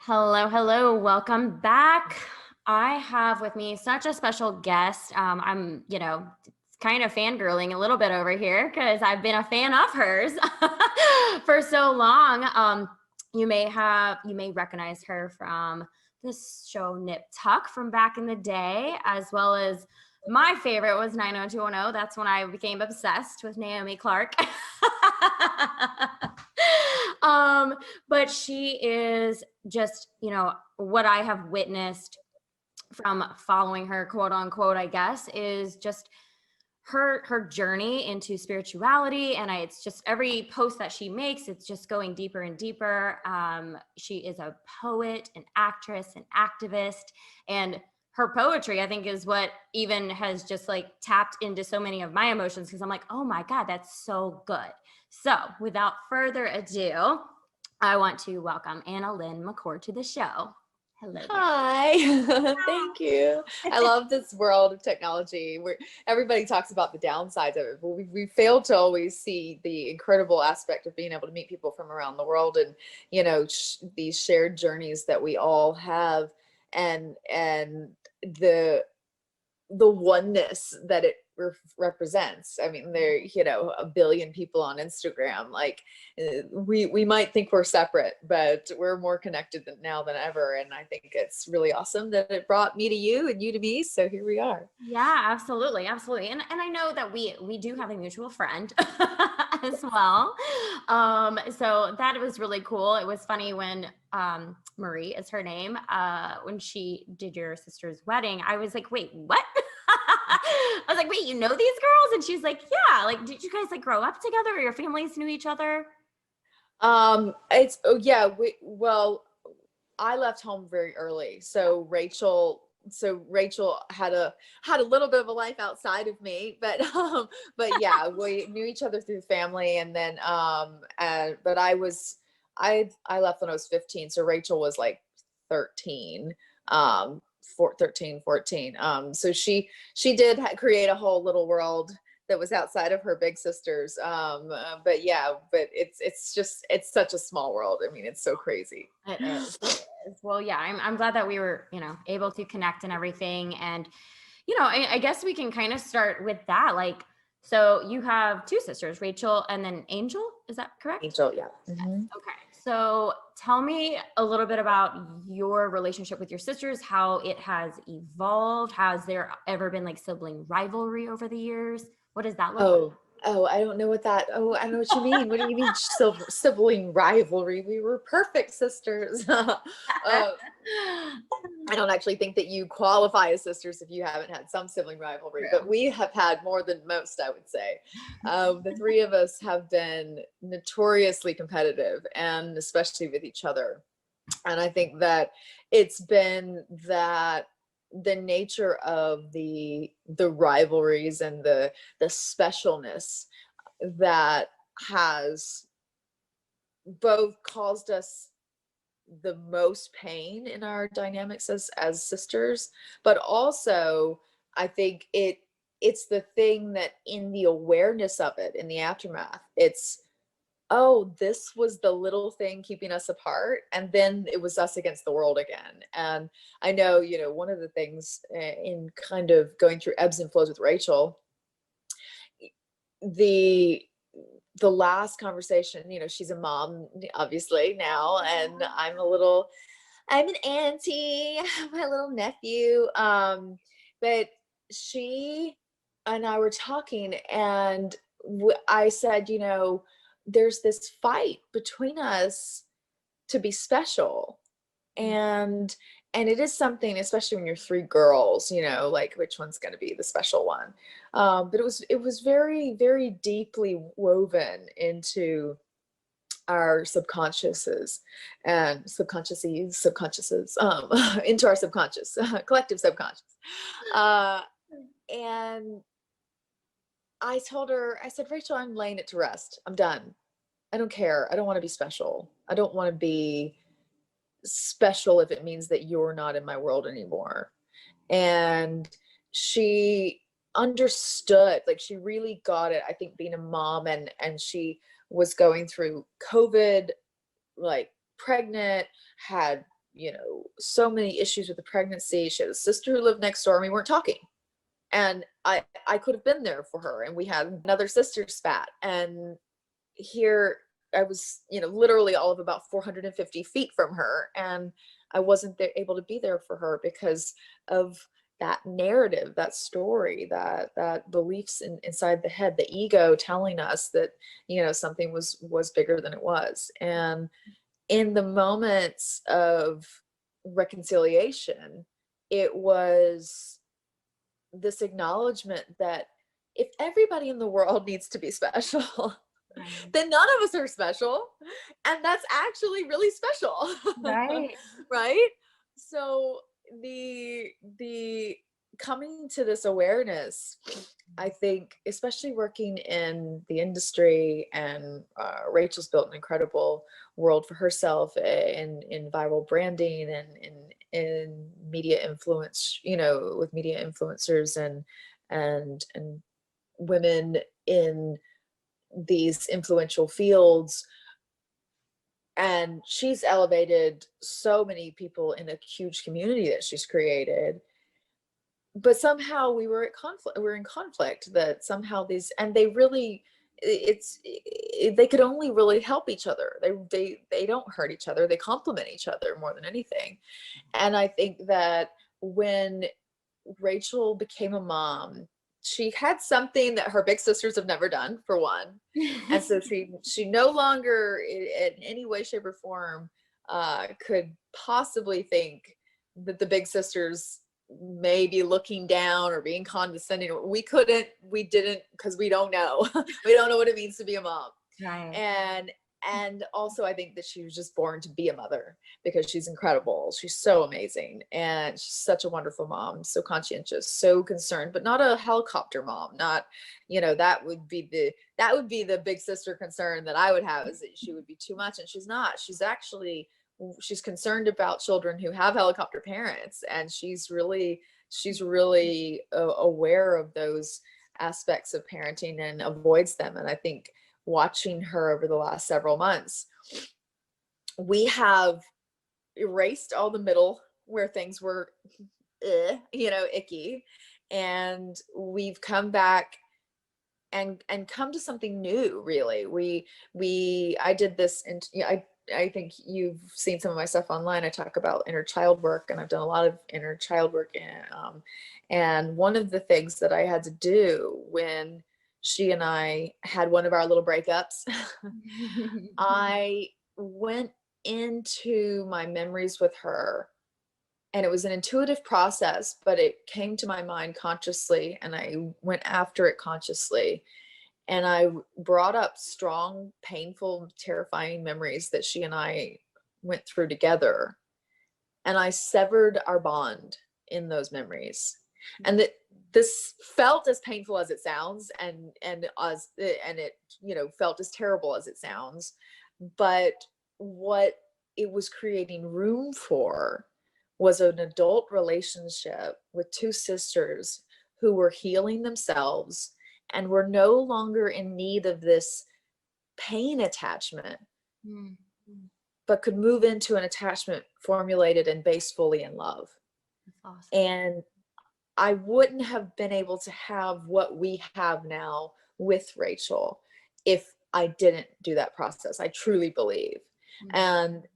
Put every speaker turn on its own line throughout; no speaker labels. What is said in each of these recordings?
Hello, hello. Welcome back. I have with me such a special guest. I'm kind of fangirling a little bit over here because I've been a fan of hers for so long. You may recognize her from this show Nip Tuck from back in the day, as well as my favorite was 90210. That's when I became obsessed with Naomi Clark. um, but she is just, what I have witnessed from following her, quote unquote, I guess, is just her journey into spirituality. And it's just every post that she makes, it's just going deeper and deeper. She is a poet, an actress, an activist, and her poetry, I think, is what even has just like tapped into so many of my emotions, because I'm like, oh my God, that's so good. So without further ado, I want to welcome AnnaLynne McCord to the show. Hello there.
Hi, thank you. I love this world of technology where everybody talks about the downsides of it, but we fail to always see the incredible aspect of being able to meet people from around the world and, these shared journeys that we all have and the oneness that it represents. I mean, there, a billion people on Instagram. Like, we might think we're separate, but we're more connected now than ever. And I think it's really awesome that it brought me to you and you to me. So here we are.
Yeah, absolutely, absolutely. And I know that we do have a mutual friend as well. So that was really cool. It was funny when Marie is her name, when she did your sister's wedding, I was like, wait, what? I was like, wait, you know these girls? And she's like, yeah. Like, did you guys like grow up together, or your families knew each other?
It's oh yeah, well, I left home very early. So Rachel had a little bit of a life outside of me, but but yeah, we knew each other through family. And then but I left when I was 15, so Rachel was like 13, 13, 14. So she did create a whole little world that was outside of her big sisters. But yeah, but it's such a small world. I mean, it's so crazy.
It is. It is. Well, yeah, I'm glad that we were, able to connect and everything. And, I guess we can kind of start with that. Like, so you have two sisters, Rachel and then Angel. Is that correct?
Angel, yeah.
Yes.
Mm-hmm.
Okay. So tell me a little bit about your relationship with your sisters, how it has evolved. Has there ever been like sibling rivalry over the years? What does that look like?
Oh, I don't know what that. Oh, I know what you mean. What do you mean sibling rivalry? We were perfect sisters. I don't actually think that you qualify as sisters if you haven't had some sibling rivalry,
True.
but we have had more than most, I would say. The three of us have been notoriously competitive, and especially with each other. And I think that it's been that the nature of the rivalries and the specialness that has both caused us the most pain in our dynamics as sisters, but also I think it's the thing that in the awareness of it, in the aftermath, it's, oh, this was the little thing keeping us apart, and then it was us against the world again. And I know, one of the things in kind of going through ebbs and flows with Rachel, the last conversation, she's a mom obviously now, and I'm an auntie, my little nephew. But she and I were talking, and I said, there's this fight between us to be special. And it is something, especially when you're three girls, like which one's going to be the special one. But it was very, very deeply woven into our subconsciouses and subconsciouses, into our subconscious, collective subconscious. And I told her, I said, Rachel, I'm laying it to rest. I'm done. I don't care. I don't want to be special. I don't want to be special if it means that you're not in my world anymore. And she understood, like she really got it, I think, being a mom, and she was going through COVID, like pregnant, had you know, so many issues with the pregnancy. She had a sister who lived next door and we weren't talking. And I could have been there for her, and we had another sister spat. And here I was, you know, literally all of about 450 feet from her, and I wasn't there, able to be there for her because of that narrative, that story, that beliefs inside the head, the ego telling us that, you know, something was bigger than it was. And in the moments of reconciliation, it was this acknowledgement that if everybody in the world needs to be special,
Right.
then none of us are special. And that's actually really special.
Right.
Right? So the coming to this awareness, I think, especially working in the industry, and Rachel's built an incredible world for herself in viral branding and in media influence, you know, with media influencers and women in these influential fields. And she's elevated so many people in a huge community that she's created. But somehow we were in conflict, that somehow these, and they really, they could only really help each other. They don't hurt each other. They complement each other more than anything. And I think that when Rachel became a mom, she had something that her big sisters have never done, for one. And so she no longer in any way, shape, or form could possibly think that the big sisters may be looking down or being condescending. We didn't, because we don't know. We don't know what it means to be a mom.
Right.
And also I think that she was just born to be a mother, because she's incredible. She's so amazing, and she's such a wonderful mom, so conscientious, so concerned, but not a helicopter mom. Not, you know, that would be the big sister concern that I would have, is that she would be too much. And she's not. She's concerned about children who have helicopter parents, and she's really aware of those aspects of parenting and avoids them. And I think watching her over the last several months, we have erased all the middle where things were, you know, icky, and we've come back and come to something new. Really, I did this, and you know, I think you've seen some of my stuff online. I talk about inner child work, and I've done a lot of inner child work. And one of the things that I had to do when she and I had one of our little breakups, I went into my memories with her, and it was an intuitive process, but it came to my mind consciously, and I went after it consciously. And I brought up strong, painful, terrifying memories that she and I went through together. And I severed our bond in those memories. And that this felt as painful as it sounds, and it, you know, felt as terrible as it sounds. But what it was creating room for was an adult relationship with two sisters who were healing themselves and were no longer in need of this pain attachment, but could move into an attachment formulated and based fully in love.
That's awesome.
And I wouldn't have been able to have what we have now with Rachel if I didn't do that process. I truly believe. And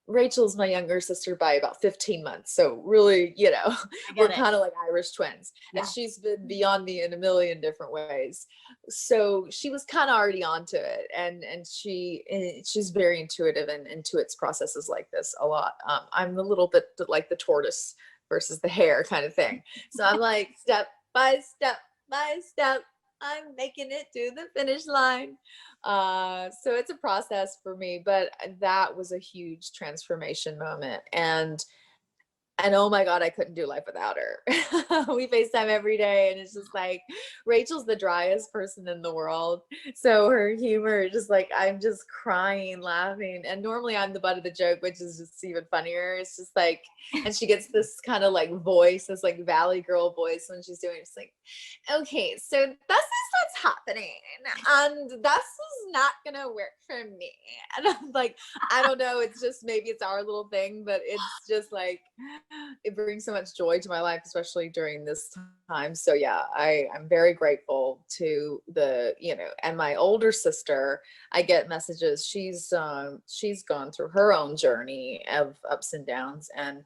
Rachel's my younger sister by about 15 months. So really, you know, we're kind of like Irish twins. Yeah. And she's been beyond me in a million different ways. So she was kind of already onto it. And she's very intuitive and intuits processes like this a lot. I'm a little bit like the tortoise versus the hare kind of thing. So I'm like, step by step by step, I'm making it to the finish line. So it's a process for me, but that was a huge transformation moment. And oh my God, I couldn't do life without her. We FaceTime every day, and it's just like, Rachel's the driest person in the world. So her humor is just like, I'm just crying, laughing. And normally I'm the butt of the joke, which is just even funnier. It's just like, and she gets this kind of like voice, this like Valley girl voice when she's doing it. It's like, okay, so this is what's happening. And this is not gonna work for me. And I'm like, I don't know, it's just, maybe it's our little thing, but it's just like, it brings so much joy to my life, especially during this time. So yeah, I'm very grateful to the, and my older sister, I get messages. She's gone through her own journey of ups and downs, and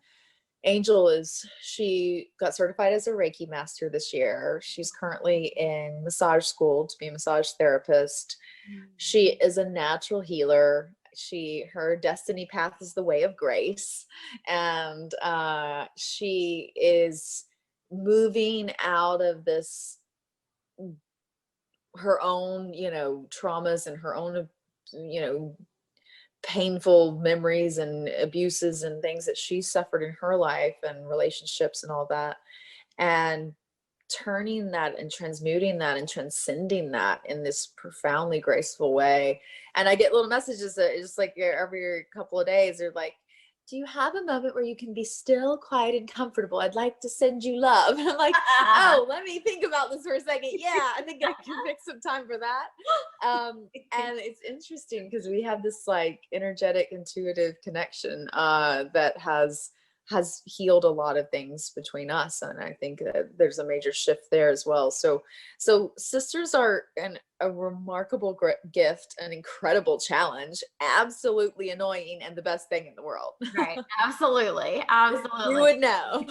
Angel she got certified as a Reiki master this year. She's currently in massage school to be a massage therapist. She is a natural healer. Her destiny path is the way of grace. And she is moving out of this, her own, traumas and her own, painful memories and abuses and things that she suffered in her life and relationships and all that, and turning that and transmuting that and transcending that in this profoundly graceful way. And I get little messages that just like every couple of days, they're like, do you have a moment where you can be still, quiet, and comfortable? I'd like to send you love. And I'm like, oh, let me think about this for a second. Yeah, I think I can make some time for that. And it's interesting because we have this like energetic, intuitive connection that has healed a lot of things between us. And I think that there's a major shift there as well. So sisters are a remarkable gift, an incredible challenge, absolutely annoying, and the best thing in the world.
Right. Absolutely.
You would know.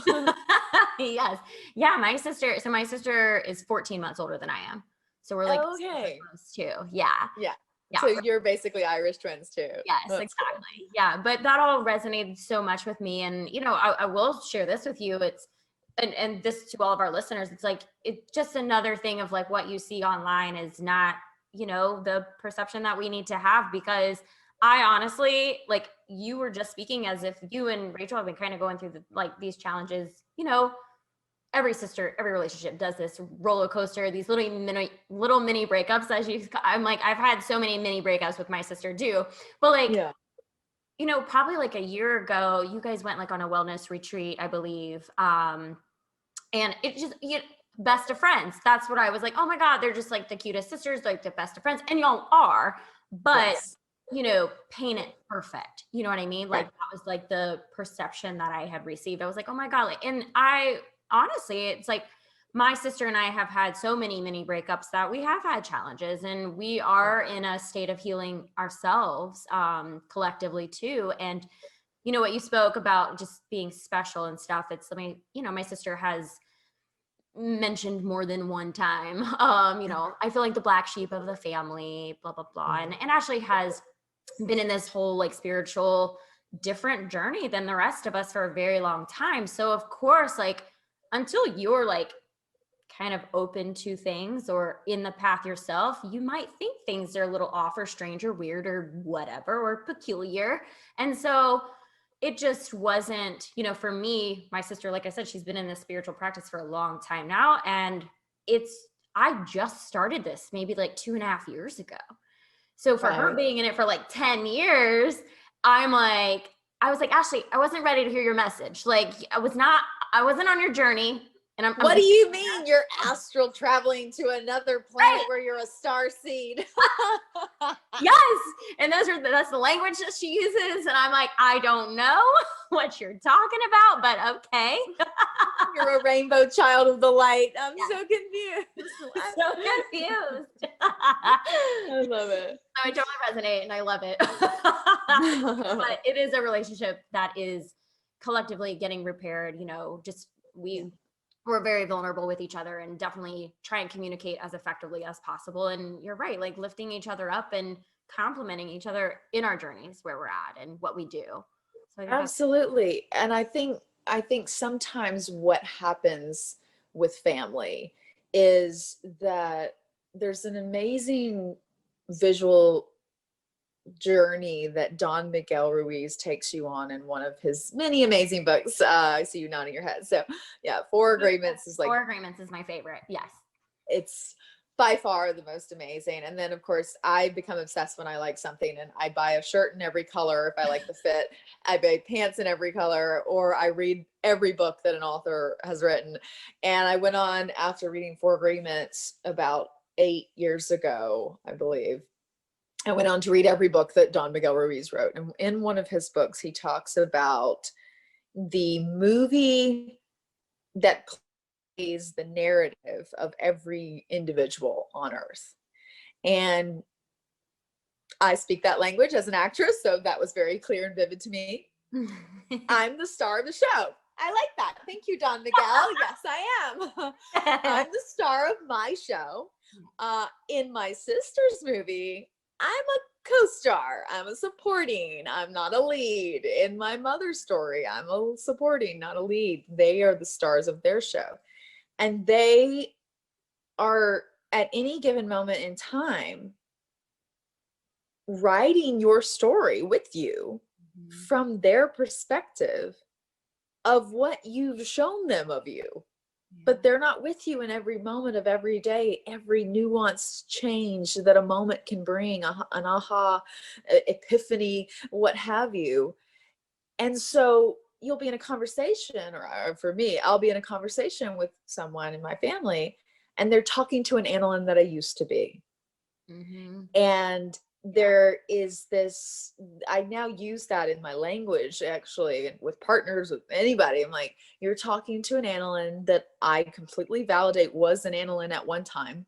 Yes. Yeah. My sister is 14 months older than I am. So we're like
okay.
close too. Yeah.
Yeah.
Yeah.
So you're basically Irish twins too.
Yes,
That's
exactly.
cool.
Yeah. But that all resonated so much with me. And, I will share this with you. And this to all of our listeners, it's like, it's just another thing of like what you see online is not, the perception that we need to have, because I honestly, like you were just speaking as if you and Rachel have been kind of going through these challenges, every relationship does this roller coaster, these little mini breakups I'm like, I've had so many mini breakups with my sister too. But like,
yeah.
Probably like a year ago, you guys went like on a wellness retreat, I believe. And it just, best of friends. That's what I was like, oh my God, they're just like the cutest sisters, like the best of friends. And y'all are, but paint it perfect. You know what I mean? Like that was like the perception that I had received. I was like, oh my God. And I honestly, it's like my sister and I have had so many mini breakups that we have had challenges, and we are in a state of healing ourselves, collectively too. And what you spoke about just being special and stuff. It's something, my sister has mentioned more than one time. I feel like the black sheep of the family, blah, blah, blah. And Ashley has been in this whole like spiritual different journey than the rest of us for a very long time. So of course, like until you're like kind of open to things or in the path yourself, you might think things are a little off or strange or weird or whatever, or peculiar. And so it just wasn't, for me, my sister, like I said, she's been in this spiritual practice for a long time now. And I just started this maybe like 2.5 years ago. So for her being in it for like 10 years, I was like, Ashley, I wasn't ready to hear your message. Like I wasn't on your journey. And
what do you mean you're astral traveling to another planet where you're a star seed?
Yes. And that's the language that she uses. And I'm like, I don't know what you're talking about, but okay.
You're a rainbow child of the light. I'm so confused.
So confused.
I love it.
I totally resonate and I love it. But it is a relationship that is collectively getting repaired. We're very vulnerable with each other and definitely try and communicate as effectively as possible. And you're right, like lifting each other up and complimenting each other in our journeys where we're at and what we do. So
absolutely. And I think sometimes what happens with family is that there's an amazing visual journey that Don Miguel Ruiz takes you on in one of his many amazing books. I see you nodding your head. So yeah, Four Agreements is
my favorite. Yes.
It's by far the most amazing. And then of course I become obsessed when I like something, and I buy a shirt in every color if I like the fit. I buy pants in every color, or I read every book that an author has written. And I went on, after reading Four Agreements about 8 years ago, I believe, I went on to read every book that Don Miguel Ruiz wrote. And in one of his books, he talks about the movie that plays the narrative of every individual on earth. And I speak that language as an actress, so that was very clear and vivid to me. I'm the star of the show. I like that. Thank you, Don Miguel. Yes, I am. I'm the star of my show. In my sister's movie, I'm a co-star. I'm a supporting. I'm not a lead. In my mother's story, I'm a supporting, not a lead. They are the stars of their show. And they are at any given moment in time writing your story with you from their perspective of what you've shown them of you. But they're not with you in every moment of every day, every nuanced change that a moment can bring, an aha, epiphany, what have you. And so you'll be in a conversation, or for me, I'll be in a conversation with someone in my family, and they're talking to an AnnaLynne that I used to be. And there is this, I now use that in my language, actually, with partners, with anybody. I'm like, you're talking to an AnnaLynne that I completely validate was an AnnaLynne at one time.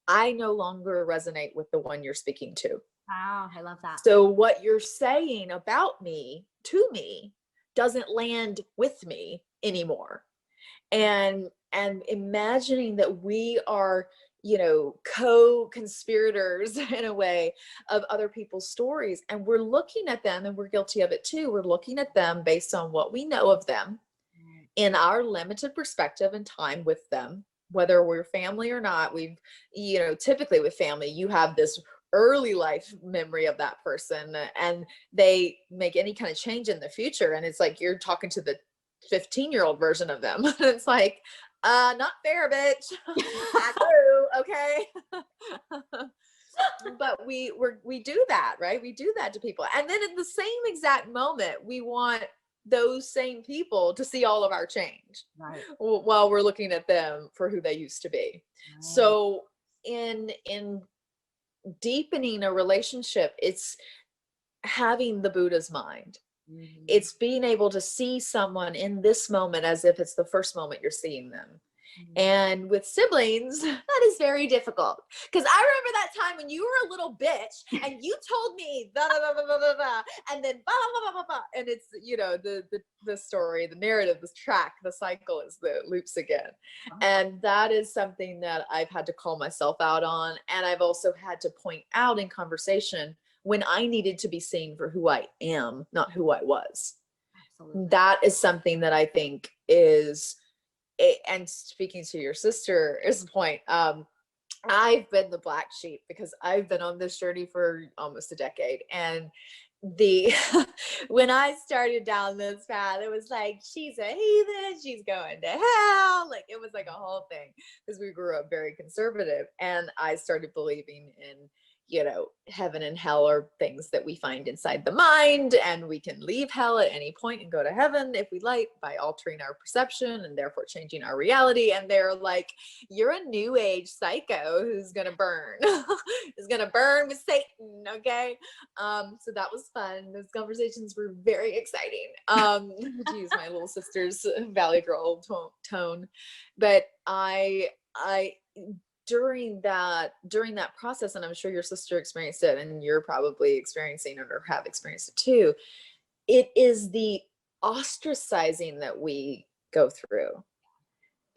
I no longer resonate with the one you're speaking to.
Wow, I love that.
So what you're saying about me to me doesn't land with me anymore. And imagining that we are, you know, co-conspirators in a way of other people's stories, and we're looking at them, and we're guilty of it too. We're looking at them based on what we know of them in our limited perspective and time with them, whether we're family or not. We've, you know, typically with family, you have this early life memory of that person, and they make any kind of change in the future, and it's like you're talking to the 15-year-old version of them. It's like, not fair, bitch. I do, okay. But we do that, right? We do that to people, and then in the same exact moment, we want those same people to see all of our change, right, while we're looking at them for who they used to be. Right. So in deepening a relationship, it's having the Buddha's mind. It's being able to see someone in this moment as if it's the first moment you're seeing them. And with siblings, that is very difficult, because I remember that time when you were a little bitch and you told me blah, blah, blah, blah, blah, blah, and then blah, blah, blah, blah, blah, and it's, you know, the story, the narrative, the track, the cycle is the loops again. And that is something that I've had to call myself out on, and I've also had to point out in conversation when I needed to be seen for who I am, not who I was. Absolutely. That is something that I think is, and speaking to your sister's point, I've been the black sheep because I've been on this journey for almost a decade. And when I started down this path, it was like, she's a heathen, she's going to hell. Like, it was like a whole thing, because we grew up very conservative. And I started believing in, you know, heaven and hell are things that we find inside the mind, and we can leave hell at any point and go to heaven if we like, by altering our perception and therefore changing our reality. And they're like, you're a new age psycho who's gonna burn, is gonna burn with Satan. Okay. So that was fun. Those conversations were very exciting. To use my little sister's Valley Girl tone. But I during that process, and I'm sure your sister experienced it, and you're probably experiencing it or have experienced it too, it is the ostracizing that we go through,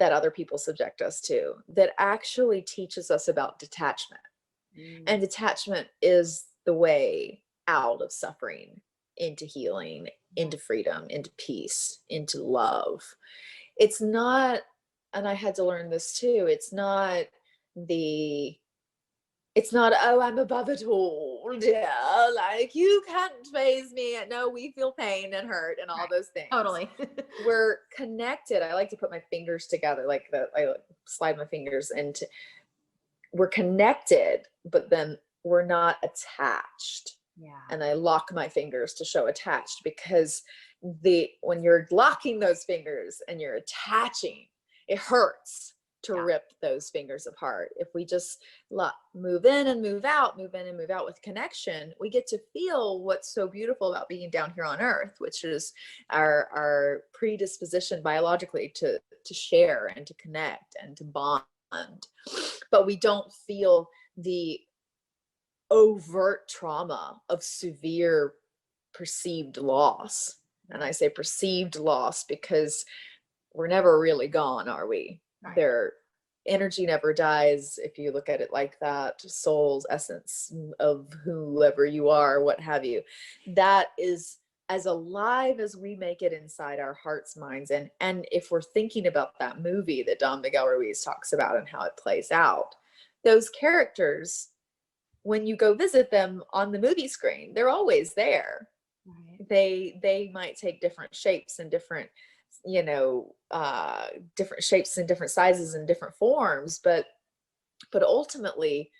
that other people subject us to, that actually teaches us about detachment. And detachment is the way out of suffering, into healing, into freedom, into peace, into love. It's not, and I had to learn this too, it's not, oh, I'm above it all, yeah, like you can't faze me. No, we feel pain and hurt and all those things. Totally. We're connected. I like to put my fingers together, like I slide my fingers into, we're connected, but then we're not attached. Yeah. And I lock my fingers to show attached, because when you're locking those fingers and you're attaching, it hurts. to
Yeah.
rip those fingers apart. If we just move in and move out, move in and move out with connection, we get to feel what's so beautiful about being down here on earth, which is our predisposition biologically to share and to connect and to bond. But we don't feel the overt trauma of severe perceived loss. And I say perceived loss because we're never really gone, are we?
Right.
Their energy never dies. If you look at it like that, soul's essence of whoever you are, what have you, that is as alive as we make it inside our hearts, minds. And if we're thinking about that movie that Don Miguel Ruiz talks about and how it plays out, those characters, when you go visit them on the movie screen, they're always there.
Right.
They might take different shapes and different, different shapes and different sizes and different forms, but ultimately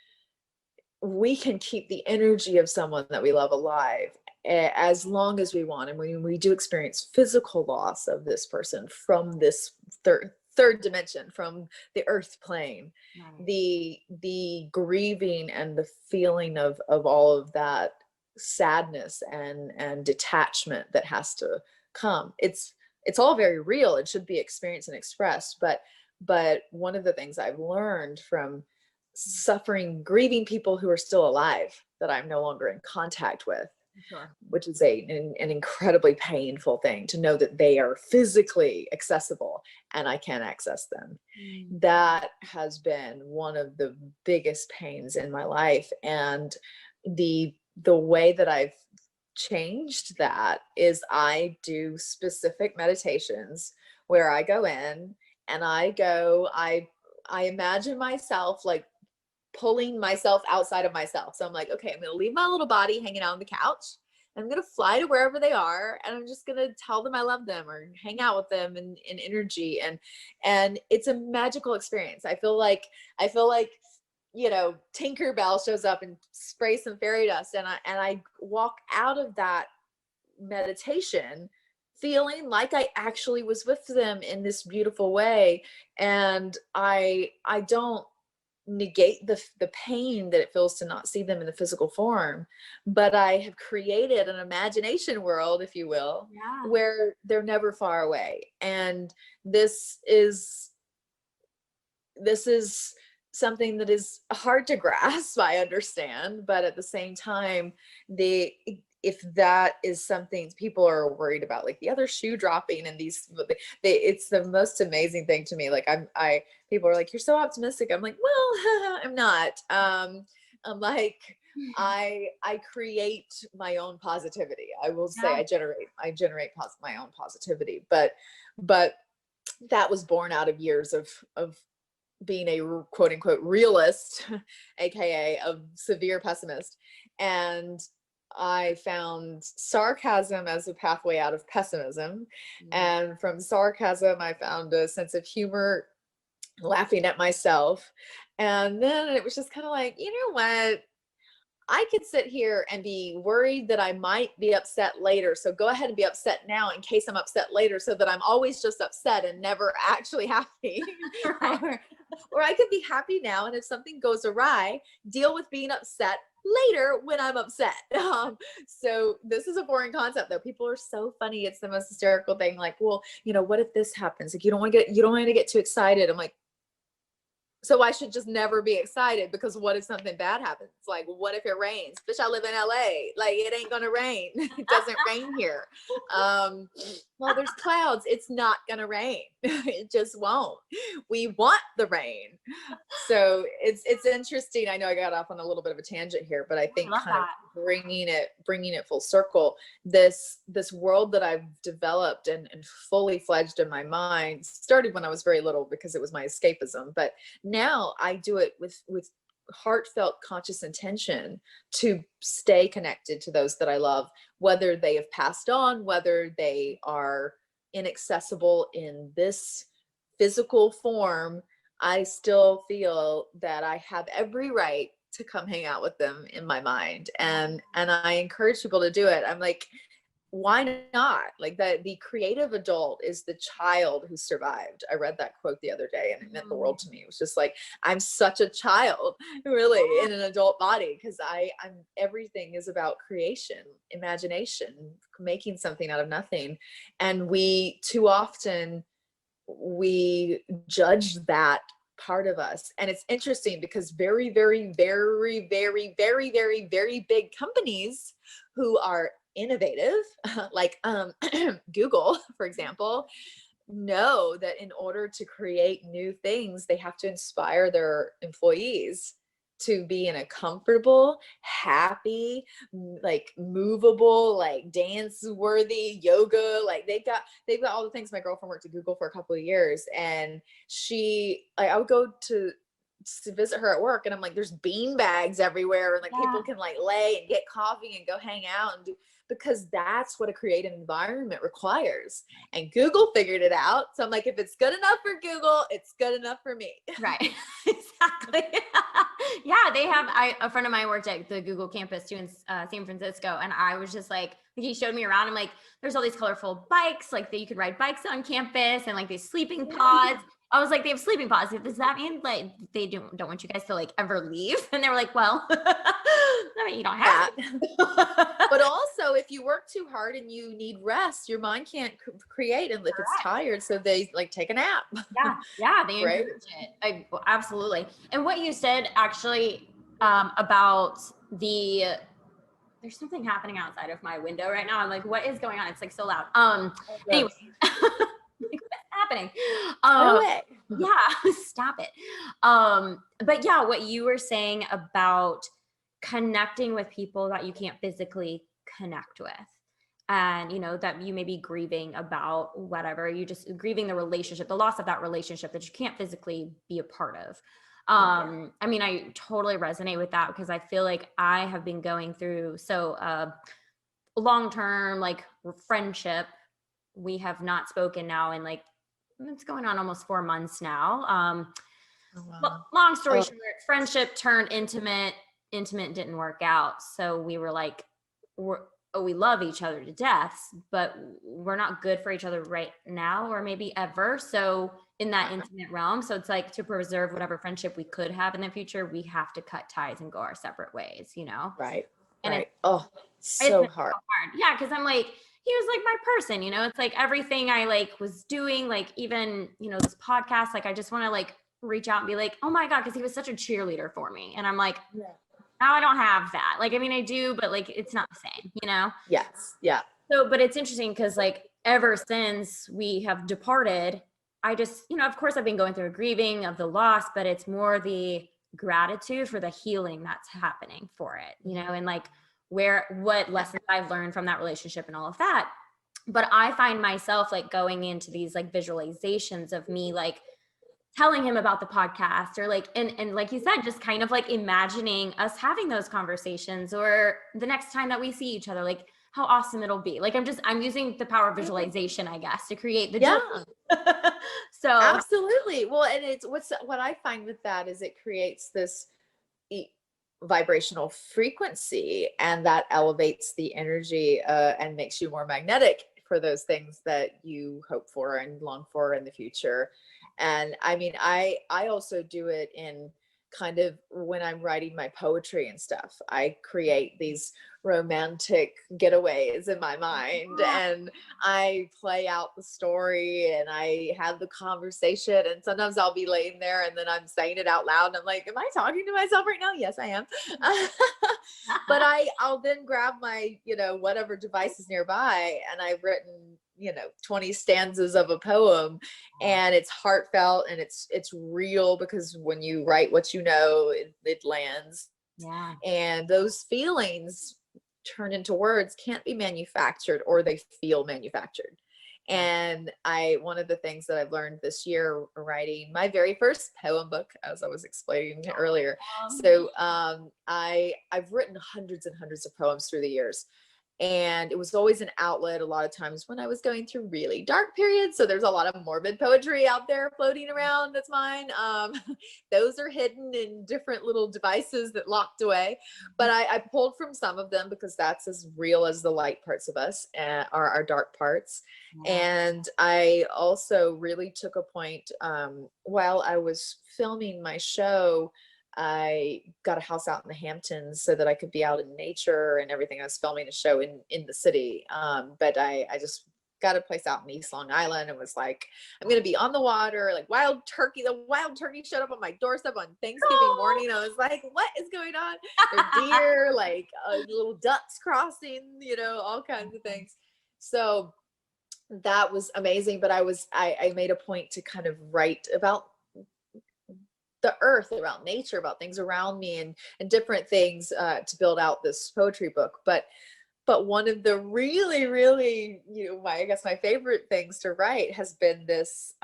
we can keep the energy of someone that we love alive as long as we want. And when we do experience physical loss of this person from this third dimension, from the earth plane,
Right.
the grieving and the feeling of all of that sadness and detachment that has to come, it's all very real. It should be experienced and expressed. But one of the things I've learned from suffering, grieving people who are still alive that I'm no longer in contact with,
Sure.
which is an incredibly painful thing to know that they are physically accessible and I can't access them. That has been one of the biggest pains in my life. And the way that I've changed that is I do specific meditations where I go in and I imagine myself like pulling myself outside of myself. So I'm like, okay, I'm going to leave my little body hanging out on the couch. I'm going to fly to wherever they are. And I'm just going to tell them I love them or hang out with them in energy. And it's a magical experience. I feel like, Tinkerbell shows up and sprays some fairy dust. And I walk out of that meditation feeling like I actually was with them in this beautiful way. And I don't negate the pain that it feels to not see them in the physical form, but I have created an imagination world, if you will, where they're never far away. And this is something that is hard to grasp, I understand, but at the same time, if that is something people are worried about, like the other shoe dropping and it's the most amazing thing to me. Like people are like, you're so optimistic. I'm like, well, I'm not. I'm like, I create my own positivity. I will say I generate my own positivity, but that was born out of years of being a quote unquote realist, aka a severe pessimist. And I found sarcasm as a pathway out of pessimism. And from sarcasm, I found a sense of humor, laughing at myself. And then it was just kind of like, you know what? I could sit here and be worried that I might be upset later. So go ahead and be upset now in case I'm upset later, so that I'm always just upset and never actually happy. Or I could be happy now. And if something goes awry, deal with being upset later when I'm upset. So this is a boring concept though. People are so funny. It's the most hysterical thing. Like, well, what if this happens? Like, you don't want to get too excited. I'm like, so I should just never be excited, because what if something bad happens? Like, what if it rains? Bitch, I live in LA. Like, it ain't gonna rain. It doesn't rain here. Well, there's clouds. It's not gonna rain. It just won't. We want the rain. So it's interesting. I know I got off on a little bit of a tangent here, but I think kind of bringing it full circle, this world that I've developed and fully fledged in my mind started when I was very little, because it was my escapism. But now I do it with heartfelt, conscious intention to stay connected to those that I love, whether they have passed on, whether they are inaccessible in this physical form. I still feel that I have every right to come hang out with them in my mind. And I encourage people to do it. I'm like, why not? Like the creative adult is the child who survived. I read that quote the other day and it meant the world to me. It was just like, I'm such a child really in an adult body, because I'm everything is about creation, imagination, making something out of nothing. And we too often we judge that part of us. And it's interesting because very, very, very, very, very, very, very big companies who are innovative, like Google, for example, know that in order to create new things, they have to inspire their employees to be in a comfortable, happy, like movable, like dance worthy yoga. Like they've got all the things. My girlfriend worked at Google for a couple of years, and I would go to visit her at work, and I'm like, there's bean bags everywhere, and like people can like lay and get coffee and go hang out and do, because that's what a creative environment requires. And Google figured it out. So I'm like, if it's good enough for Google, it's good enough for me.
Right. Exactly. Yeah, they have, a friend of mine worked at the Google campus too in San Francisco. And I was just like, he showed me around. I'm like, there's all these colorful bikes, like that you could ride bikes on campus, and like these sleeping pods. I was like, they have sleeping pods. Does that mean like they don't want you guys to like ever leave? And they were like, well, I mean, you don't have
to. But also, if you work too hard and you need rest, your mind can't create, and if it's tired, so they like take a nap.
Yeah, they encourage it. Absolutely. And what you said actually about there's something happening outside of my window right now. I'm like, what is going on? It's like so loud. Anyway. Like, what's happening? Yeah, stop it. But yeah, what you were saying about connecting with people that you can't physically connect with, and that you may be grieving about whatever, you just grieving the relationship, the loss of that relationship that you can't physically be a part of. I mean, I totally resonate with that, because I feel like I have been going through long-term like friendship. We have not spoken now in like, it's going on almost 4 months now. Long story short, friendship turned intimate didn't work out. So we were like, we love each other to death, but we're not good for each other right now, or maybe ever. So in that intimate realm, so it's like, to preserve whatever friendship we could have in the future, we have to cut ties and go our separate ways,
Right.
And
right. It's so hard.
Yeah, because I'm like, he was like my person, it's like everything I like was doing, like even this podcast, like I just want to like reach out and be like, oh my God, because he was such a cheerleader for me. And I'm like, now I don't have that. Like, I mean, I do, but like, it's not the same,
Yes. Yeah.
So, but it's interesting because like ever since we have departed, I just, of course I've been going through a grieving of the loss, but it's more the gratitude for the healing that's happening for it, and like what lessons I've learned from that relationship and all of that. But I find myself like going into these like visualizations of me like telling him about the podcast, or like, and like you said, just kind of like imagining us having those conversations, or the next time that we see each other, like how awesome it'll be. Like I'm using the power of visualization, I guess, to create the joy. So
absolutely. Well, and it's what I find with that is it creates this vibrational frequency, and that elevates the energy and makes you more magnetic for those things that you hope for and long for in the future. And I mean, I also do it in kind of when I'm writing my poetry and stuff. I create these romantic getaways in my mind, and I play out the story, and I have the conversation, and sometimes I'll be laying there and then I'm saying it out loud, and I'm like, am I talking to myself right now? Yes, I am. But I'll then grab my whatever device is nearby, and I've written 20 stanzas of a poem, and it's heartfelt, and it's real, because when you write what it lands. And those feelings turned into words can't be manufactured, or they feel manufactured. And one of the things that I've learned this year writing my very first poem book, as I was explaining earlier. So I've written hundreds and hundreds of poems through the years. And it was always an outlet a lot of times when I was going through really dark periods. So there's a lot of morbid poetry out there floating around that's mine. Those are hidden in different little devices that locked away. But I pulled from some of them because that's as real as the light parts of us are our dark parts.
Yeah.
And I also really took a point while I was filming my show. I got a house out in the Hamptons so that I could be out in nature and everything. I was filming a show in the city. But I just got a place out in East Long Island and was like, I'm going to be on the water, like wild turkey. The wild turkey showed up on my doorstep on Thanksgiving morning. I was like, what is going on? There are deer, like little ducks crossing, you know, all kinds of things. So that was amazing. But I made a point to kind of write about the earth, about nature, about things around me and different things to build out this poetry book. But one of the really, really, you know, I guess my favorite things to write has been this.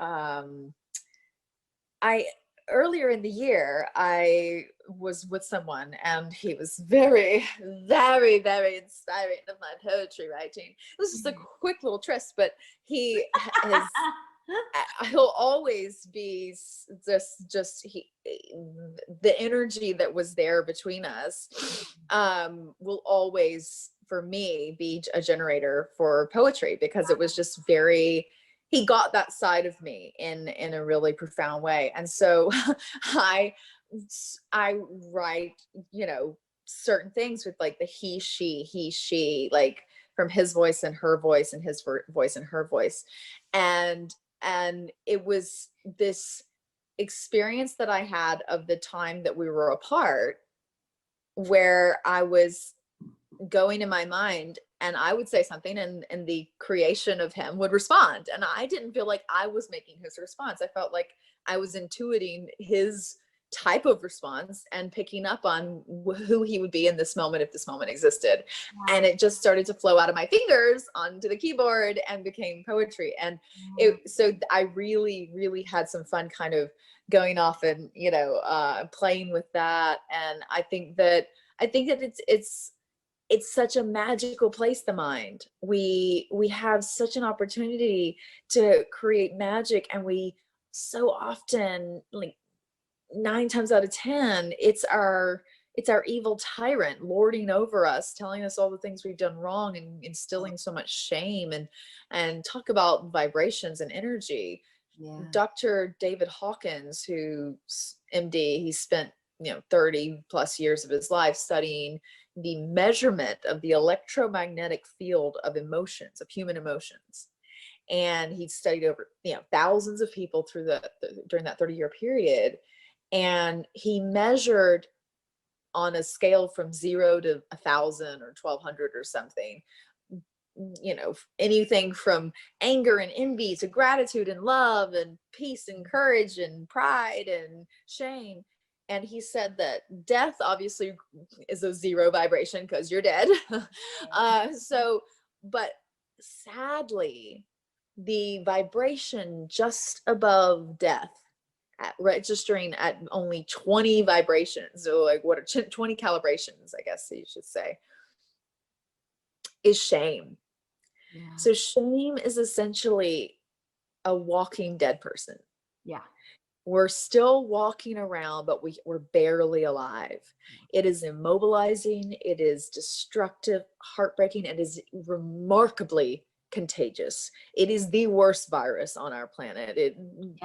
Earlier in the year, I was with someone and he was very, very, very inspiring of my poetry writing. It was just a quick little tryst, but he is. He'll always be the energy that was there between us will always, for me, be a generator for poetry, because it was just he got that side of me in a really profound way. And so I write, you know, certain things with like the he, she, like from his voice and her voice and his voice and her voice. And it was this experience that I had of the time that we were apart, where I was going in my mind and I would say something and the creation of him would respond. And I didn't feel like I was making his response. I felt like I was intuiting his type of response and picking up on who he would be in this moment if this moment existed. Wow. And it just started to flow out of my fingers onto the keyboard and became poetry. And so I really, really had some fun kind of going off and, you know, playing with that. And I think that it's such a magical place, the mind. We have such an opportunity to create magic, and we so often, like 9 times out of 10, it's our evil tyrant lording over us, telling us all the things we've done wrong and instilling so much shame. And talk about vibrations and energy. Yeah. Dr. David Hawkins, who's MD, he spent 30 plus years of his life studying the measurement of the electromagnetic field of emotions, of human emotions. And he studied over thousands of people during that 30-year period. And he measured on a scale from 0 to 1,000 or 1,200 or something, anything from anger and envy to gratitude and love and peace and courage and pride and shame. And he said that death obviously is a 0 vibration because you're dead. But sadly, the vibration just above death, registering at only 20 vibrations, so like what are 20 calibrations, I guess you should say, is shame. Yeah. So shame is essentially a walking dead person. Yeah. We're still walking around, but we're barely alive. It is immobilizing. It is destructive, heartbreaking. It is remarkably contagious. It is the worst virus on our planet. It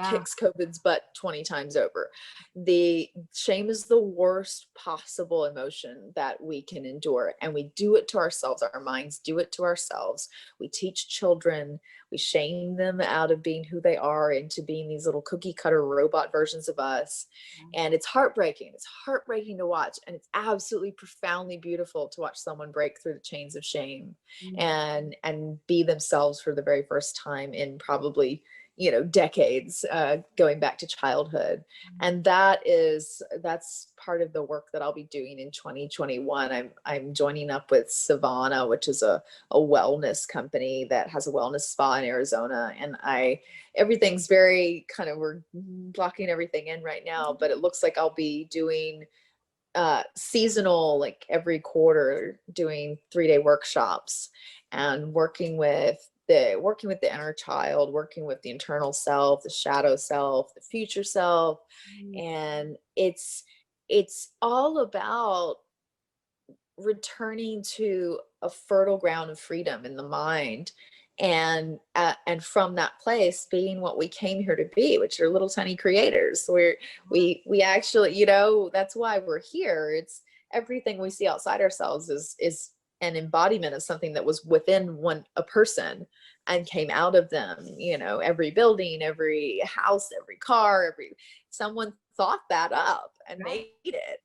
kicks COVID's butt 20 times over. The shame is the worst possible emotion that we can endure. And we do it to ourselves. Our minds do it to ourselves. We teach children, we shame them out of being who they are into being these little cookie cutter robot versions of us. And it's heartbreaking. It's heartbreaking to watch. And it's absolutely profoundly beautiful to watch someone break through the chains of shame and be themselves for the very first time in probably decades, going back to childhood. And that's part of the work that I'll be doing in 2021. I'm joining up with Savannah, which is a wellness company that has a wellness spa in Arizona. And everything's very we're blocking everything in right now, but it looks like I'll be doing seasonal, like every quarter, doing 3-day workshops and working with the inner child, working with the internal self, the shadow self, the future self. And it's all about returning to a fertile ground of freedom in the mind, and from that place being what we came here to be, which are little tiny creators. We actually, you know, that's why we're here. It's everything we see outside ourselves is an embodiment of something that was within a person and came out of them. You know, every building, every house, every car, someone thought that up and made it.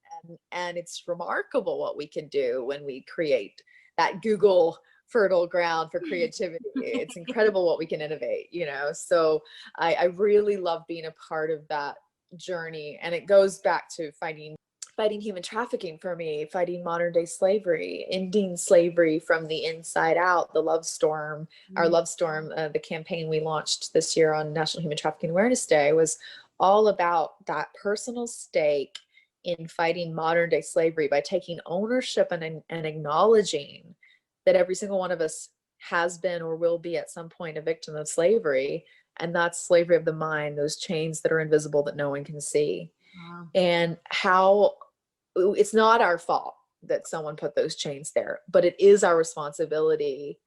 And it's remarkable what we can do when we create that Google fertile ground for creativity. It's incredible what we can innovate, you know? So I really love being a part of that journey. And it goes back to fighting human trafficking for me, fighting modern day slavery, ending slavery from the inside out, the love storm, our love storm, the campaign we launched this year on National Human Trafficking Awareness Day was all about that personal stake in fighting modern day slavery by taking ownership and acknowledging that every single one of us has been or will be at some point a victim of slavery. And that's slavery of the mind, those chains that are invisible that no one can see. Wow. And how it's not our fault that someone put those chains there, but it is our responsibility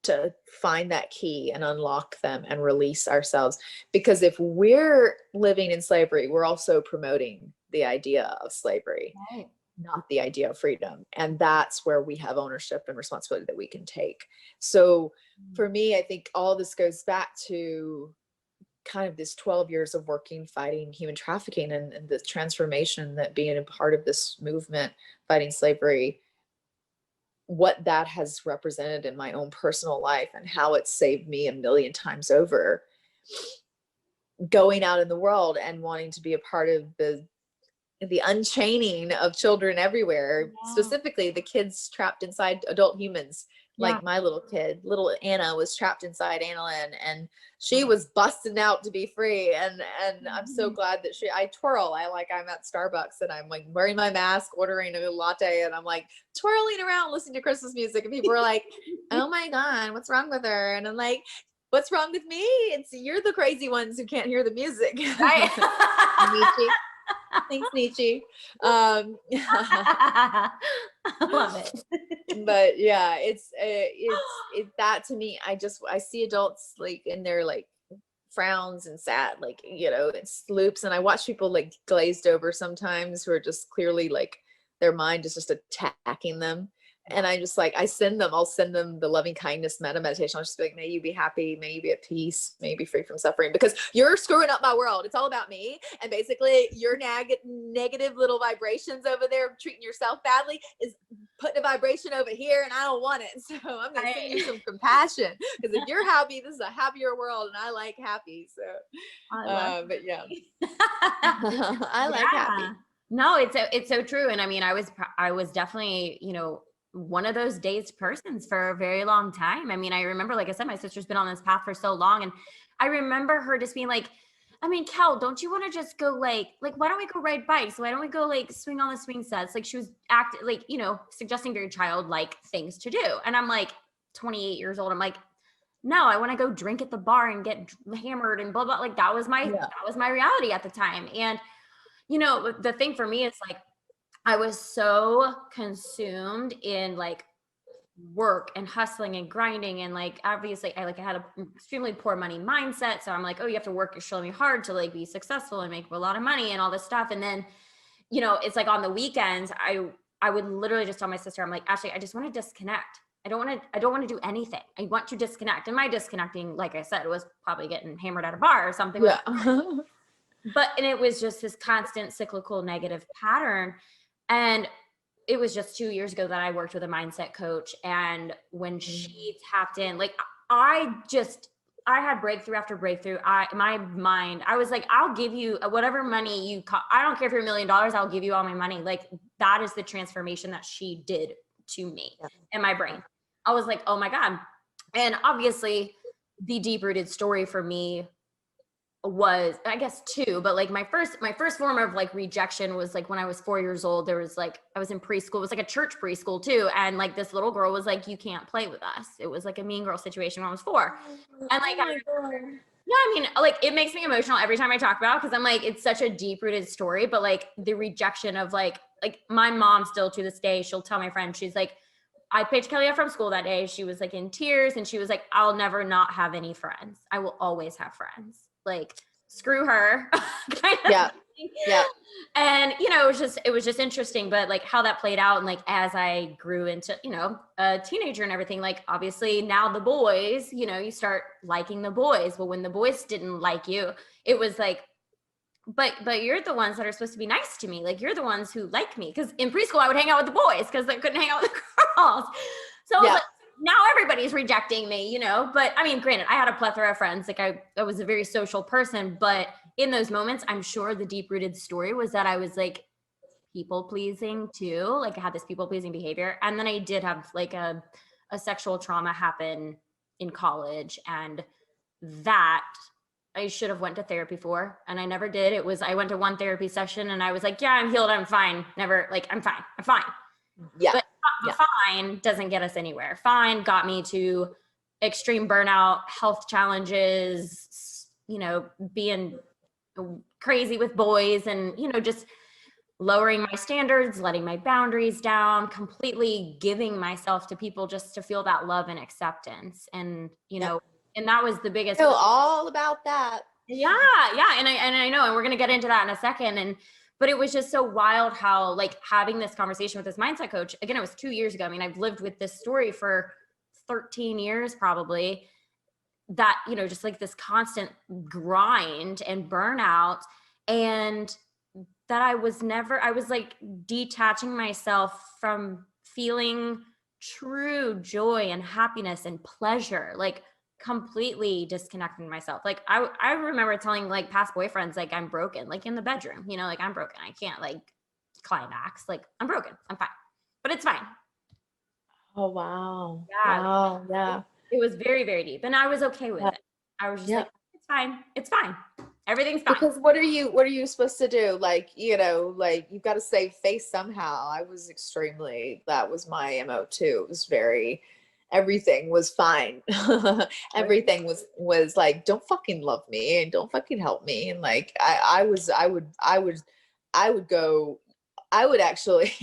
to find that key and unlock them and release ourselves. Because if we're living in slavery, we're also promoting the idea of slavery, right, not the idea of freedom. And that's where we have ownership and responsibility that we can take. So for me, I think all this goes back to kind of this 12 years of working, fighting human trafficking, and the transformation that being a part of this movement, fighting slavery, what that has represented in my own personal life and how it's saved me a million times over, going out in the world and wanting to be a part of the unchaining of children everywhere, specifically the kids trapped inside adult humans. Like my little kid, little Anna, was trapped inside AnnaLynne, and she was busting out to be free. And I'm so glad that I twirl. I'm at Starbucks and I'm like wearing my mask, ordering a latte, and I'm like twirling around listening to Christmas music. And people are like, oh my God, what's wrong with her? And I'm like, what's wrong with me? You're the crazy ones who can't hear the music. Right. Thanks, Nietzsche. I love it. But yeah, it's that to me. I see adults like in their like frowns and sad, like, you know, it's loops, and I watch people like glazed over sometimes who are just clearly like their mind is just attacking them. And I just like, I'll send them the loving kindness meta meditation. I'll just be like, may you be happy, may you be at peace, may you be free from suffering, because you're screwing up my world. It's all about me. And basically your negative little vibrations over there, treating yourself badly, is putting a vibration over here, and I don't want it. So I'm going to send you some compassion, because if you're happy, this is a happier world, and I like happy. So, but yeah, I like happy.
No, it's so true. And I mean, I was definitely, you know, one of those dazed persons for a very long time. I mean, I remember, like I said, my sister's been on this path for so long, and I remember her just being like, I mean, Kel, don't you want to just go like, why don't we go ride bikes? Why don't we go like swing on the swing sets? Like she was like, you know, suggesting very childlike things to do. And I'm like 28 years old. I'm like, no, I want to go drink at the bar and get hammered and blah, blah. Like that was my reality at the time. And, you know, the thing for me is like, I was so consumed in like work and hustling and grinding. And like, obviously I had an extremely poor money mindset. So I'm like, oh, you have to work extremely hard to like be successful and make a lot of money and all this stuff. And then, you know, it's like on the weekends, I would literally just tell my sister, I'm like, Ashley, I just want to disconnect. I don't want to do anything. I want to disconnect. And my disconnecting, like I said, was probably getting hammered at a bar or something. Yeah. And it was just this constant cyclical negative pattern. And it was just 2 years ago that I worked with a mindset coach. And when she tapped in, like I had breakthrough after breakthrough. My mind, I was like, I'll give you whatever money I don't care if you're $1 million, I'll give you all my money. Like that is the transformation that she did to me in my brain. I was like, oh my God. And obviously the deep rooted story for me was, I guess, two, but like my first form of like rejection was like when I was 4 years old. There was like, I was in preschool. It was like a church preschool too. And like this little girl was like, you can't play with us. It was like a mean girl situation when I was 4. And like,
oh my God.
yeah, I mean, like it makes me emotional every time I talk about it, because I'm like, it's such a deep rooted story, but like the rejection of like my mom still to this day, she'll tell my friend, she's like, I picked Kelly up from school that day. She was like in tears and she was like, I'll never not have any friends. I will always have friends. Like, screw her. kind of
Yeah.
thing.
Yeah.
And, you know, it was just interesting, but like how that played out. And like, as I grew into, you know, a teenager and everything, like obviously now the boys, you know, you start liking the boys. But when the boys didn't like you, it was like, but you're the ones that are supposed to be nice to me. Like, you're the ones who like me. Because in preschool, I would hang out with the boys because I couldn't hang out with the girls. So I was
Yeah.
like, now everybody's rejecting me, you know? But I mean, granted, I had a plethora of friends. Like I was a very social person. But in those moments, I'm sure the deep rooted story was that I was like people pleasing too. Like I had this people pleasing behavior. And then I did have like a sexual trauma happen in college. And that I should have went to therapy for, and I never did. I went to one therapy session and I was like, yeah, I'm healed. I'm fine. Never like, I'm fine. I'm fine.
Yeah.
But
Yeah.
fine doesn't get us anywhere. Fine got me to extreme burnout, health challenges, you know, being crazy with boys and, you know, just lowering my standards, letting my boundaries down, completely giving myself to people just to feel that love and acceptance. And, you know, and that was the biggest.
I know all about that.
Yeah. And I know, and we're going to get into that in a second. But it was just so wild how like having this conversation with this mindset coach, again, it was 2 years ago. I mean, I've lived with this story for 13 years, probably, that, you know, just like this constant grind and burnout, and that I was like detaching myself from feeling true joy and happiness and pleasure, like completely disconnecting myself. Like I remember telling like past boyfriends, like I'm broken, like in the bedroom, you know, like I'm broken. I can't like climax, like I'm broken. I'm fine, but it's fine.
Oh, wow.
Yeah.
Wow. Yeah.
It was very, very deep. And I was okay with
Yeah.
it. I was just
Yeah.
like, it's fine. It's fine. Everything's fine.
Because what are you supposed to do? Like, you know, like you've got to save face somehow. That was my MO too. It was very, everything was fine. Everything was like, don't fucking love me and don't fucking help me. And like, I would actually,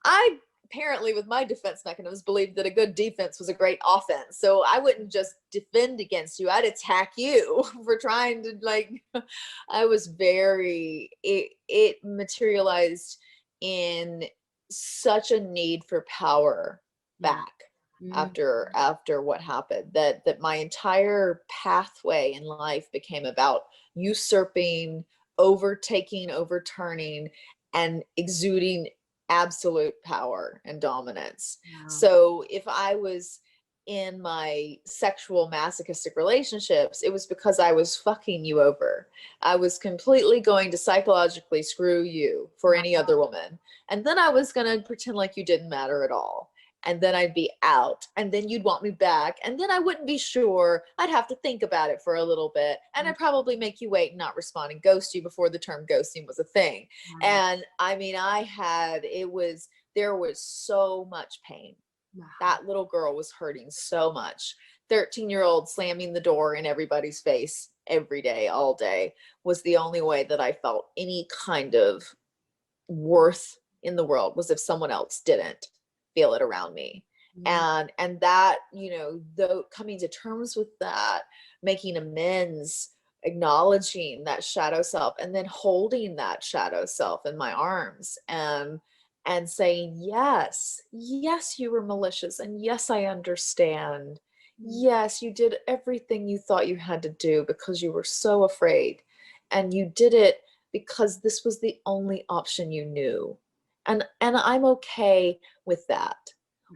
I apparently with my defense mechanisms believed that a good defense was a great offense. So I wouldn't just defend against you. I'd attack you for trying to like, I was very, it materialized in such a need for power back after what happened, that my entire pathway in life became about usurping, overtaking, overturning, and exuding absolute power and dominance.
Yeah.
So if I was in my sexual masochistic relationships, it was because I was fucking you over. I was completely going to psychologically screw you for any other woman. And then I was going to pretend like you didn't matter at all. And then I'd be out, and then you'd want me back, and then I wouldn't be sure. I'd have to think about it for a little bit, and I'd probably make you wait and not respond and ghost you before the term ghosting was a thing. And I mean, there was so much pain. That little girl was hurting so much. 13-year-old slamming the door in everybody's face every day, all day, was the only way that I felt any kind of worth in the world, was if someone else didn't feel it around me. And that, you know, though, coming to terms with that, making amends, acknowledging that shadow self, and then holding that shadow self in my arms, and saying, yes, you were malicious, and yes, I understand. Yes, you did everything you thought you had to do because you were so afraid, and you did it because this was the only option you knew. And I'm okay with that.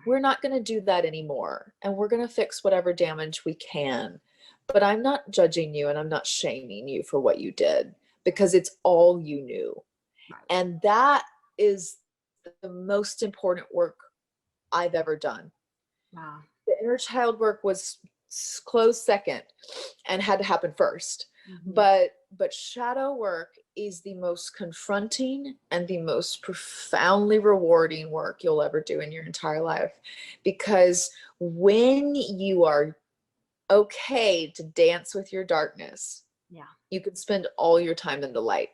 We're not going to do that anymore. And we're going to fix whatever damage we can. But I'm not judging you, and I'm not shaming you for what you did, because it's all you knew. And that is the most important work I've ever done.
Wow.
The inner child work was close second and had to happen first. But shadow work is the most confronting and the most profoundly rewarding work you'll ever do in your entire life, because when you are okay to dance with your darkness, you can spend all your time in the light.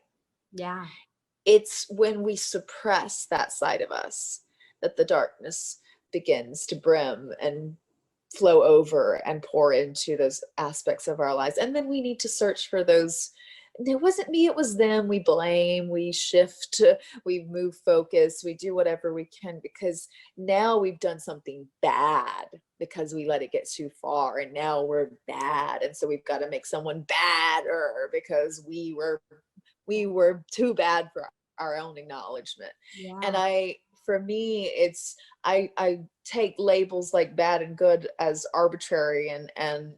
It's when we suppress that side of us that the darkness begins to brim and flow over and pour into those aspects of our lives. And then we need to search for those. It wasn't me, it was them. We blame, we shift, we move focus, we do whatever we can, because now we've done something bad because we let it get too far, and now we're bad. And so we've got to make someone badder because we were too bad for our own acknowledgement. And for me, it's, I take labels like bad and good as arbitrary and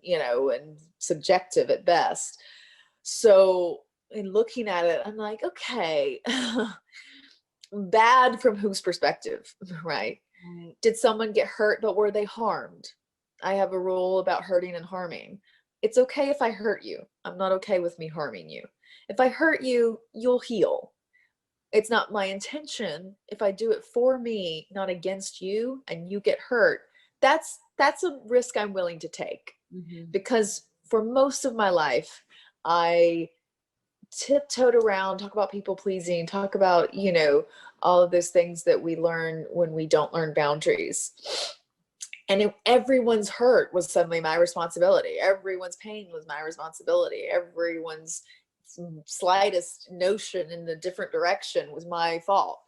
subjective at best. So in looking at it, I'm like, okay, bad from whose perspective, right? Did someone get hurt, but were they harmed? I have a rule about hurting and harming. It's okay if I hurt you. I'm not okay with me harming you. If I hurt you, you'll heal. It's not my intention. If I do it for me, not against you, and you get hurt, that's a risk I'm willing to take. Because for most of my life, I tiptoed around, talk about people pleasing, talk about, all of those things that we learn when we don't learn boundaries. And everyone's hurt was suddenly my responsibility. Everyone's pain was my responsibility. Everyone's slightest notion in a different direction was my fault.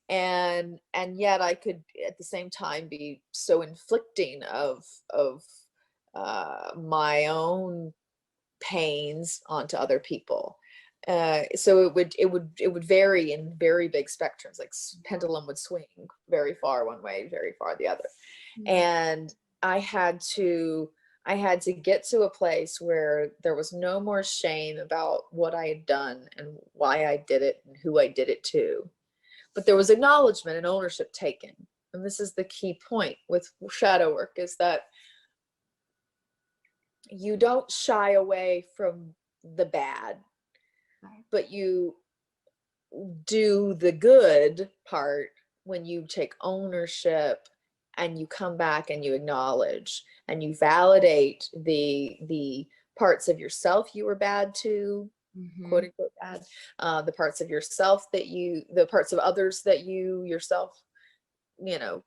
And yet I could at the same time be so inflicting of my own pains onto other people. So it would vary in very big spectrums, like pendulum would swing very far one way, very far the other. And I had to get to a place where there was no more shame about what I had done and why I did it and who I did it to. But there was acknowledgement and ownership taken. And this is the key point with shadow work, is that you don't shy away from the bad, but you do the good part when you take ownership and you come back and you acknowledge and you validate the parts of yourself you were bad to, quote unquote bad, the parts of yourself the parts of others that you yourself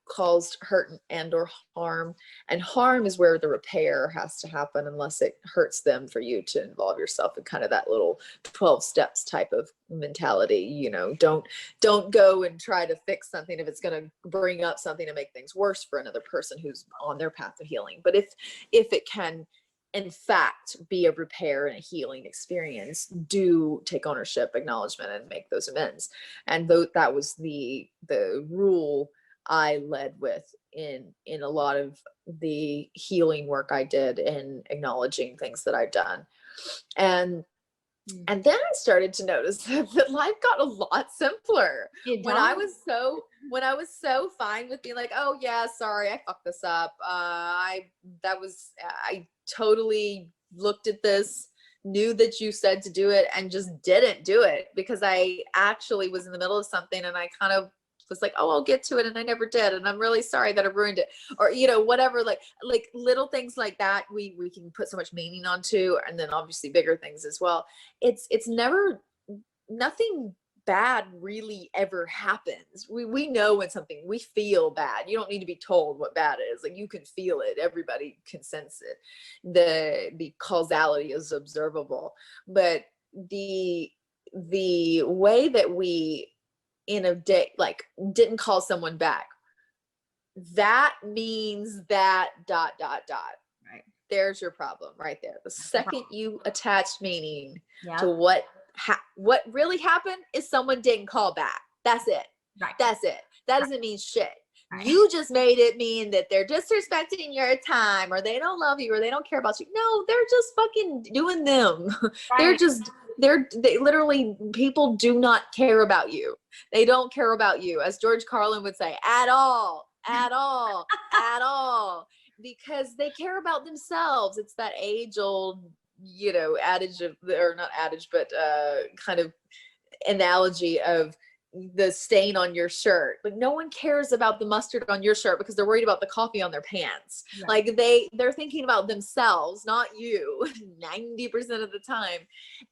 caused hurt and or harm. And harm is where the repair has to happen, unless it hurts them for you to involve yourself in kind of that little 12 steps type of mentality. Don't go and try to fix something if it's going to bring up something to make things worse for another person who's on their path to healing. But if it can in fact be a repair and a healing experience, do take ownership, acknowledgement, and make those amends. And that was the rule I led with in a lot of the healing work I did, in acknowledging things that I'd done. And then I started to notice that life got a lot simpler. When I was so fine with being like, oh yeah, sorry, I fucked this up. I totally looked at this, knew that you said to do it, and just didn't do it because I actually was in the middle of something and I kind of was like, oh, I'll get to it, and I never did, and I'm really sorry that I ruined it, or whatever, like little things like that we can put so much meaning onto, and then obviously bigger things as well. It's never, nothing bad really ever happens. We know when something, we feel bad. You don't need to be told what bad is. Like, you can feel it. Everybody can sense it. The causality is observable, but the way that we in a day like didn't call someone back, that means that ... Right there's your problem right there. The second you attach meaning to what really happened is someone didn't call back. That's it. Right. That's it. That doesn't mean shit. Right. You just made it mean that they're disrespecting your time, or they don't love you, or they don't care about you. No, they're just fucking doing them. Right. They literally, people do not care about you. They don't care about you, as George Carlin would say, at all, at all, at all, because they care about themselves. It's that age-old adage of, or not adage, but kind of analogy of the stain on your shirt. Like, no one cares about the mustard on your shirt because they're worried about the coffee on their pants. Yeah. Like they're thinking about themselves, not you, 90% of the time.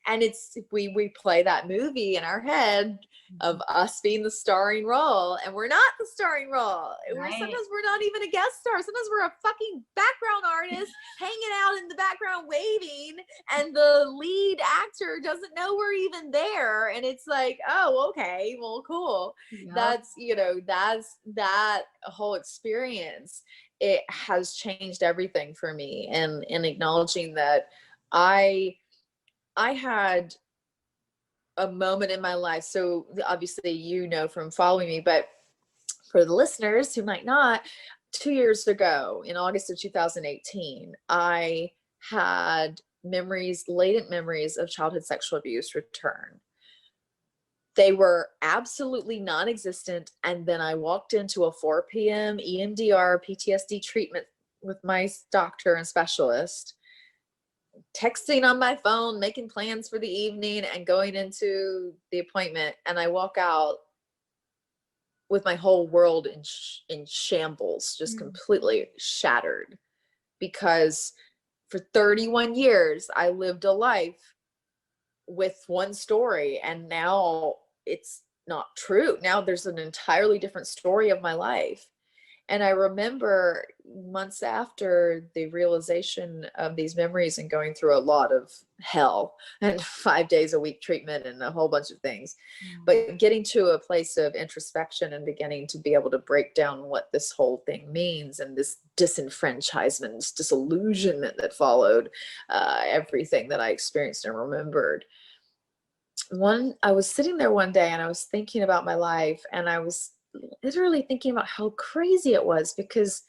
And it's, we play that movie in our head of us being the starring role, and we're not the starring role. Right. Sometimes we're not even a guest star. Sometimes we're a fucking background artist hanging out in the background waving, and the lead actor doesn't know we're even there. And it's like, oh, okay, well, cool. Yep. That's that whole experience. It has changed everything for me, and in acknowledging that I had a moment in my life. So obviously, from following me, but for the listeners who might not, 2 years ago in August of 2018, I had latent memories of childhood sexual abuse return. They were absolutely non-existent. And then I walked into a 4 p.m. EMDR PTSD treatment with my doctor and specialist, texting on my phone, making plans for the evening, and going into the appointment. And I walk out with my whole world in shambles, just completely shattered, because for 31 years I lived a life with one story, and now it's not true. Now there's an entirely different story of my life. And I remember months after the realization of these memories and going through a lot of hell and 5 days a week treatment and a whole bunch of things, but getting to a place of introspection and beginning to be able to break down what this whole thing means, and this disenfranchisement, this disillusionment that followed everything that I experienced and remembered. I was sitting there one day and I was thinking about my life, and I was literally thinking about how crazy it was, because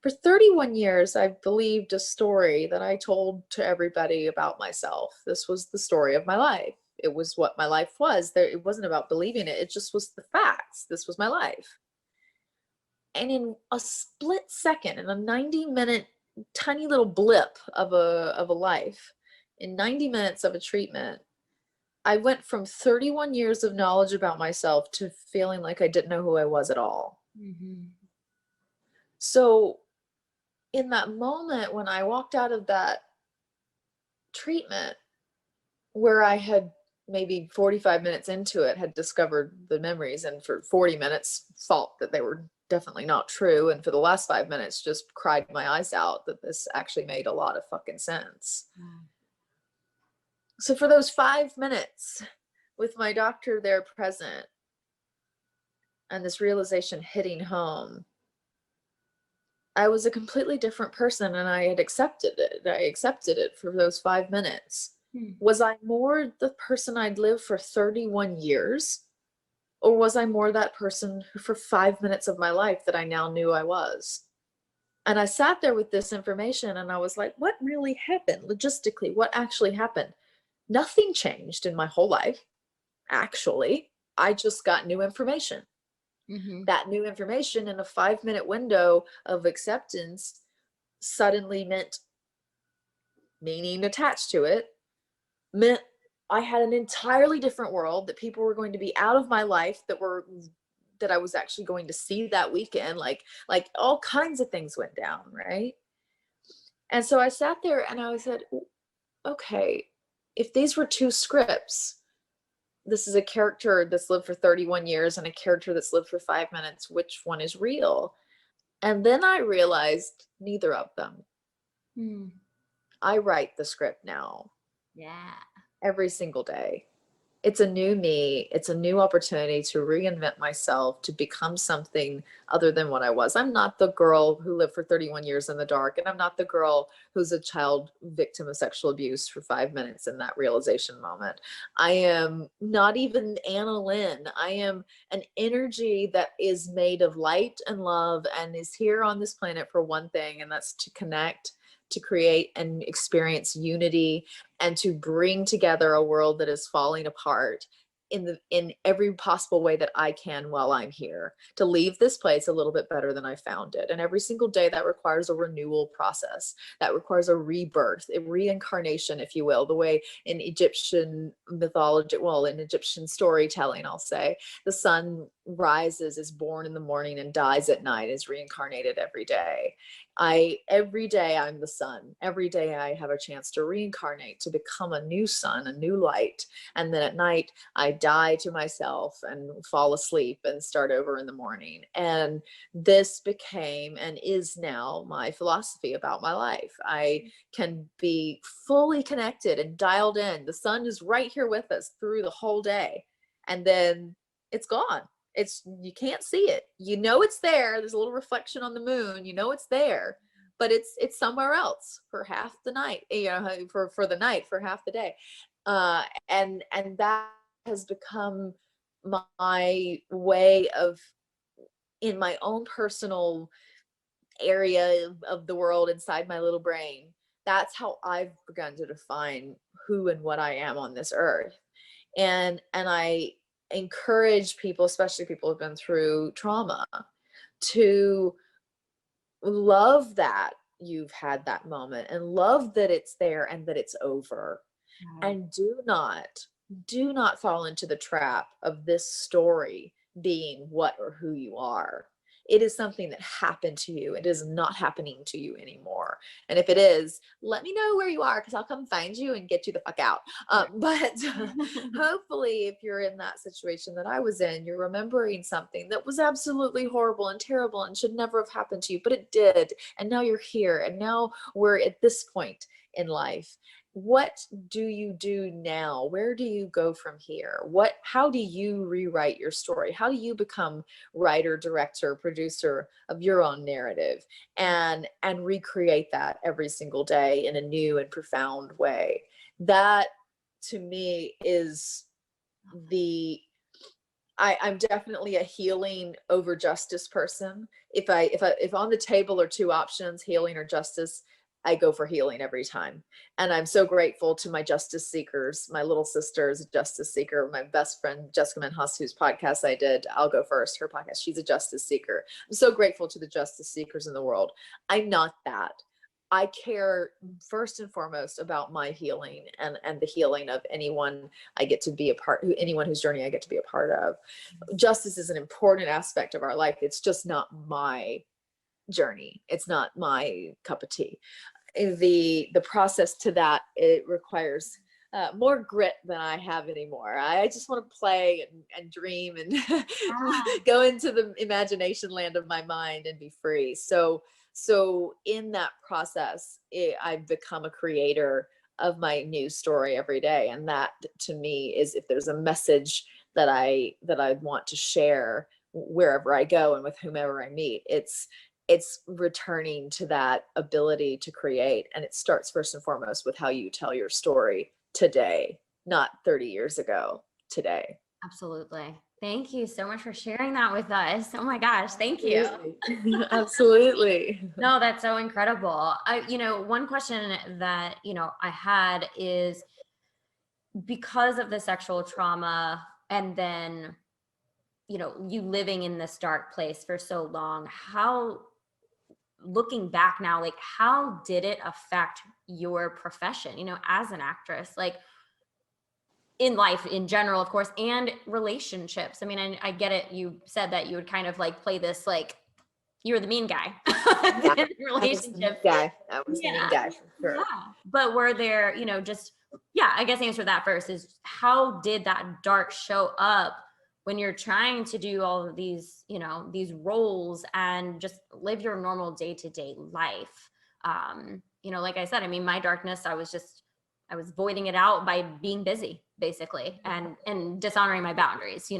for 31 years I've believed a story that I told to everybody about myself. This was the story of my life. It was what my life was. It wasn't about believing it. It just was the facts. This was my life. And in a split second, in a 90-minute tiny little blip of a life, in 90 minutes of a treatment, I went from 31 years of knowledge about myself to feeling like I didn't know who I was at all. Mm-hmm. So in that moment, when I walked out of that treatment, where I had maybe 45 minutes into it had discovered the memories, and for 40 minutes thought that they were definitely not true, and for the last 5 minutes just cried my eyes out that this actually made a lot of fucking sense. So for those 5 minutes with my doctor there present, and this realization hitting home, I was a completely different person, and I had accepted it. I accepted it for those 5 minutes. Was I more the person I'd lived for 31 years? Or was I more that person who for 5 minutes of my life that I now knew I was? And I sat there with this information, and I was like, what really happened? Logistically, what actually happened? Nothing changed in my whole life. Actually, I just got new information. Mm-hmm. That new information in a 5-minute window of acceptance suddenly meant meaning attached to it, meant I had an entirely different world, that people were going to be out of my life, that I was actually going to see that weekend. Like all kinds of things went down, right? And so I sat there and I said, okay, if these were two scripts, this is a character that's lived for 31 years and a character that's lived for 5 minutes, which one is real? And then I realized neither of them. I write the script now. Yeah. Every single day. It's a new me. It's a new opportunity to reinvent myself, to become something other than what I was. I'm not the girl who lived for 31 years in the dark, and I'm not the girl who's a child victim of sexual abuse for 5 minutes in that realization moment. I am not even AnnaLynne. I am an energy that is made of light and love and is here on this planet for one thing, and that's to connect, to create and experience unity, and to bring together a world that is falling apart in every possible way that I can while I'm here, to leave this place a little bit better than I found it. And every single day that requires a renewal process, that requires a rebirth, a reincarnation, if you will, the way in Egyptian mythology, well, in Egyptian storytelling, I'll say, the sun rises, is born in the morning and dies at night, is reincarnated every day. Every day I'm the sun. Every day I have a chance to reincarnate, to become a new sun, a new light. And then at night I die to myself and fall asleep and start over in the morning. And this became and is now my philosophy about my life. I can be fully connected and dialed in. The sun is right here with us through the whole day. And then it's gone. You can't see it. You know it's there. There's a little reflection on the moon. You know it's there, but it's somewhere else for half the night, for the night, for half the day. And that has become my way of, in my own personal area of the world inside my little brain, that's how I've begun to define who and what I am on this earth. And I encourage people, especially people who've been through trauma, to love that you've had that moment and love that it's there and that it's over.
Right.
And do not fall into the trap of this story being what or who you are. It is something that happened to you. It is not happening to you anymore. And if it is, let me know where you are, because I'll come find you and get you the fuck out. But hopefully, if you're in that situation that I was in, you're remembering something that was absolutely horrible and terrible and should never have happened to you, but it did. And now you're here. And now we're at this point in life. What do you do now? Where do you go from here? How do you rewrite your story? How do you become writer, director, producer of your own narrative and recreate that every single day in a new and profound way? That to me is I'm definitely a healing over justice person. If on the table are two options, healing or justice, I go for healing every time. And I'm so grateful to my justice seekers. My little sister is a justice seeker. My best friend, Jessica Manhus, whose podcast I did, I'll Go First, her podcast, she's a justice seeker. I'm so grateful to the justice seekers in the world. I'm not that. I care first and foremost about my healing and the healing of anyone I get to be a part, anyone whose journey I get to be a part of. Justice is an important aspect of our life. It's just not my journey. It's not my cup of tea. The process to that, it requires more grit than I have anymore. I just want to play and dream and go into the imagination land of my mind and be free. So in that process, I've become a creator of my new story every day. And that to me is, if there's a message that I want to share wherever I go and with whomever I meet, it's returning to that ability to create. And it starts first and foremost with how you tell your story today, not 30 years ago, today.
Absolutely. Thank you so much for sharing that with us. Oh my gosh, thank you.
Absolutely.
No, that's so incredible. One question that, I had is, because of the sexual trauma and then, you living in this dark place for so long, how, looking back now, like, how did it affect your profession, as an actress? Like, in life in general, of course, and relationships. I mean, I get it. You said that you would kind of like play this, like, you're the mean guy in relationships.
I was the mean guy for sure.
Yeah. But were there, I guess answer that first is, how did that dark show up when you're trying to do all of these, these roles and just live your normal day-to-day life? Like I said, I mean, my darkness, I was voiding it out by being busy, basically, and dishonoring my boundaries,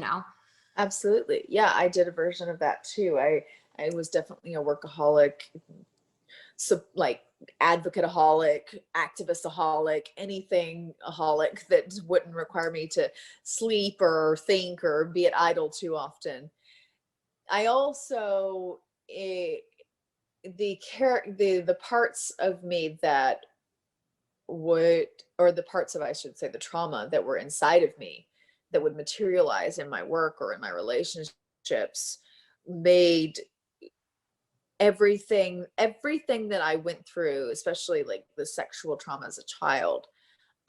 Absolutely. Yeah, I did a version of that too. I was definitely a workaholic, so like advocate-aholic, activist-aholic, anything-aholic that wouldn't require me to sleep or think or be at idle too often. I also, the parts of me that would, or the parts of, I should say, the trauma that were inside of me that would materialize in my work or in my relationships made everything that I went through, especially like the sexual trauma as a child,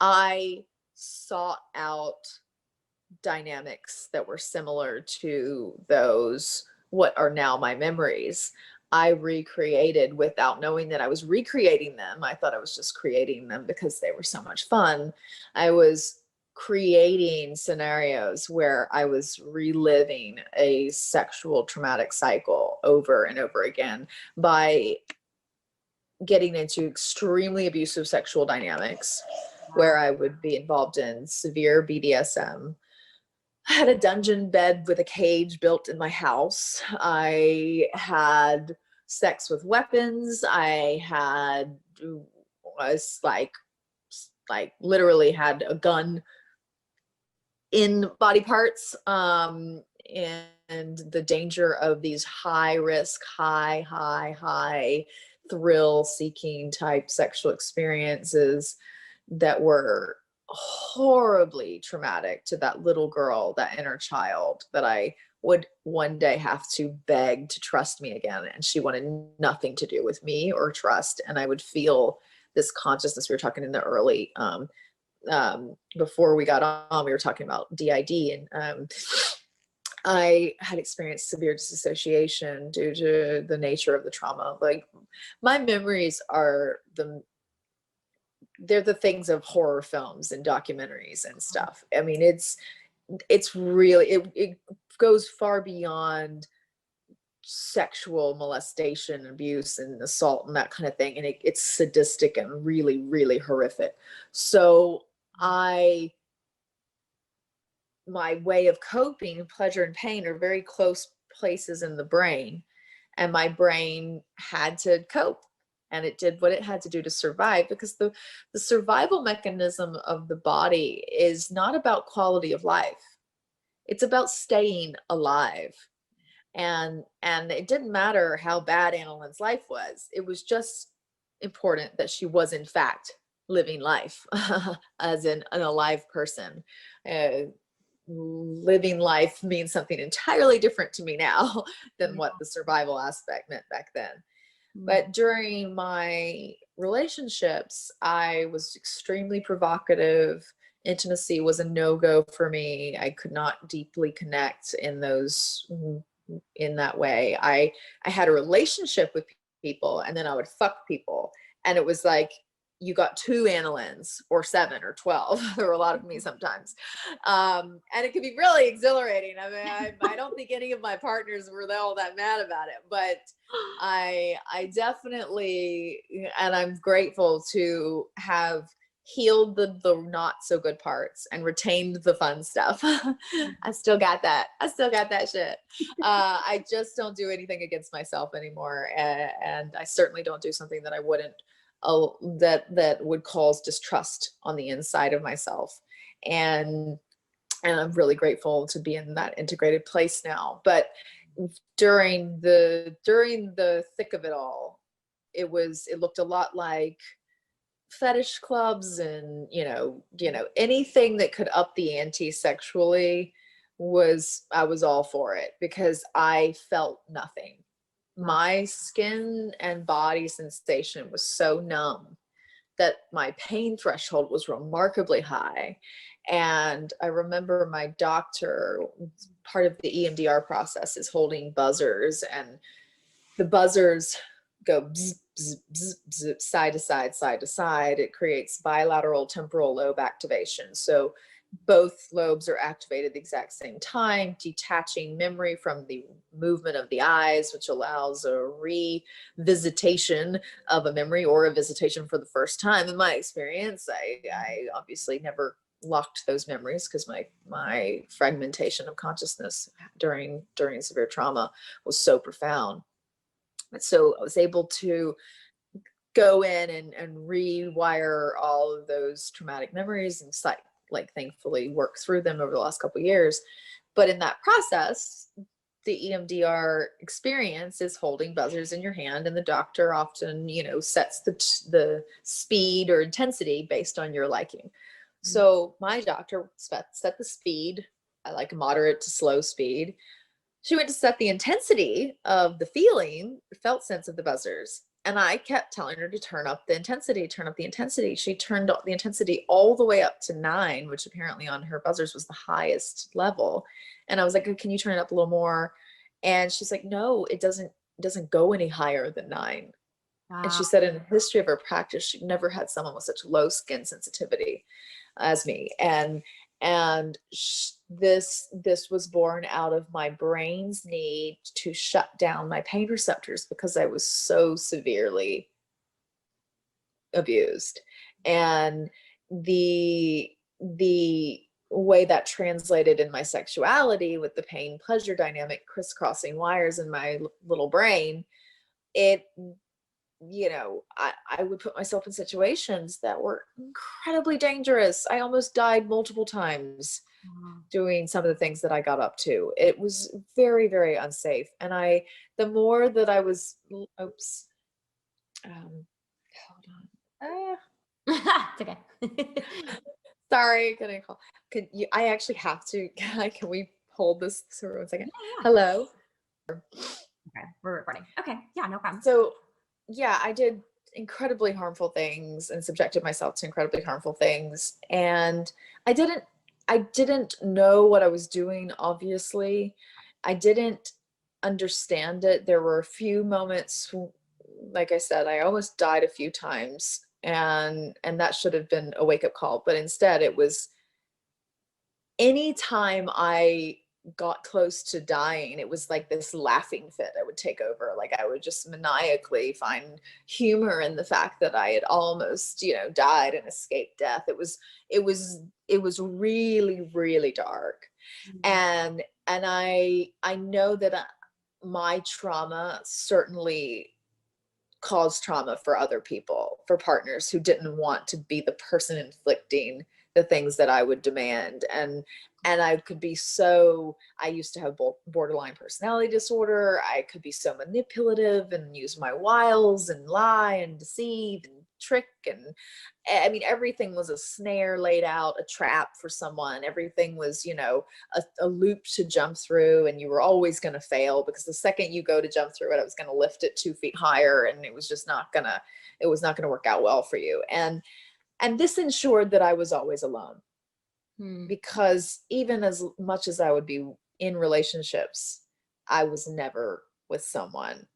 I sought out dynamics that were similar to those, what are now my memories. I recreated without knowing that I was recreating them. I thought I was just creating them because they were so much fun. I was creating scenarios where I was reliving a sexual traumatic cycle over and over again by getting into extremely abusive sexual dynamics where I would be involved in severe BDSM. I had a dungeon bed with a cage built in my house. I had sex with weapons. I was like literally had a gun in body parts, and the danger of these high risk, high thrill seeking type sexual experiences that were horribly traumatic to that little girl, that inner child that I would one day have to beg to trust me again. And she wanted nothing to do with me or trust. And I would feel this consciousness. We were talking in the early, before we got on, we were talking about DID, and I had experienced severe disassociation due to the nature of the trauma. Like my memories are they're the things of horror films and documentaries and stuff. I mean, it's really, it goes far beyond sexual molestation, abuse and assault and that kind of thing. And it's sadistic and really, really horrific. So my way of coping, pleasure and pain are very close places in the brain. And my brain had to cope, and it did what it had to do to survive, because the survival mechanism of the body is not about quality of life. It's about staying alive. And it didn't matter how bad AnnaLynne's life was. It was just important that she was in fact living life as an alive person. Living life means something entirely different to me now than what the survival aspect meant back then. But during my relationships, I was extremely provocative. Intimacy was a no-go for me. I could not deeply connect in that way. I had a relationship with people, and then I would fuck people, and it was like you got 2 AnnaLynnes or 7 or 12. There were a lot of me sometimes. And it could be really exhilarating. I mean, I don't think any of my partners were all that mad about it, but I definitely, and I'm grateful to have healed the not so good parts and retained the fun stuff. I still got that. I still got that shit. I just don't do anything against myself anymore. And I certainly don't do something that I wouldn't, that would cause distrust on the inside of myself. And I'm really grateful to be in that integrated place now. But during the thick of it all, it looked a lot like fetish clubs and anything that could up the ante sexually. I was all for it, because I felt nothing. My skin and body sensation was so numb that my pain threshold was remarkably high. And I remember my doctor, part of the EMDR process is holding buzzers, and the buzzers go bzz, bzz, bzz, bzz, side to side, side to side. It creates bilateral temporal lobe activation. So both lobes are activated at the exact same time, detaching memory from the movement of the eyes, which allows a revisitation of a memory or a visitation for the first time. In my experience, I obviously never locked those memories, because my fragmentation of consciousness during severe trauma was so profound. And so I was able to go in and rewire all of those traumatic memories and thankfully work through them over the last couple of years. But in that process, the EMDR experience is holding buzzers in your hand, and the doctor often, sets the speed or intensity based on your liking. So my doctor set the speed, I like moderate to slow speed. She went to set the intensity of the felt sense of the buzzers. And I kept telling her to turn up the intensity, turn up the intensity. She turned up the intensity all the way up to 9, which apparently on her buzzers was the highest level. And I was like, can you turn it up a little more? And she's like, no, it doesn't go any higher than 9. And she
Wow.
said in the history of her practice, she'd never had someone with such low skin sensitivity as me. This was born out of my brain's need to shut down my pain receptors because I was so severely abused. And the way that translated in my sexuality with the pain pleasure dynamic crisscrossing wires in my little brain, it I would put myself in situations that were incredibly dangerous. I almost died multiple times doing some of the things that I got up to. It was very, very unsafe. And the more that I was, oops, hold on.
It's okay.
Sorry, can I call? I actually have to, can we hold this for 1 second?
Yeah.
Hello?
Okay, we're recording. Okay, yeah, no problem.
So yeah, I did incredibly harmful things and subjected myself to incredibly harmful things. And I didn't know what I was doing, obviously. I didn't understand it. There were a few moments, like I said, I almost died a few times, and that should have been a wake-up call. But instead it was anytime I got close to dying, it was like this laughing fit I would take over. Like I would just maniacally find humor in the fact that I had almost, died and escaped death. It was really, really dark. And I know that my trauma certainly caused trauma for other people, for partners who didn't want to be the person inflicting the things that I would demand. And I used to have borderline personality disorder. I could be so manipulative and use my wiles and lie and deceive and trick. And I mean, everything was a snare laid out, a trap for someone. Everything was, a loop to jump through, and you were always going to fail because the second you go to jump through it, I was going to lift it 2 feet higher, and it was not going to work out well for you. And this ensured that I was always alone. Because even as much as I would be in relationships, I was never with someone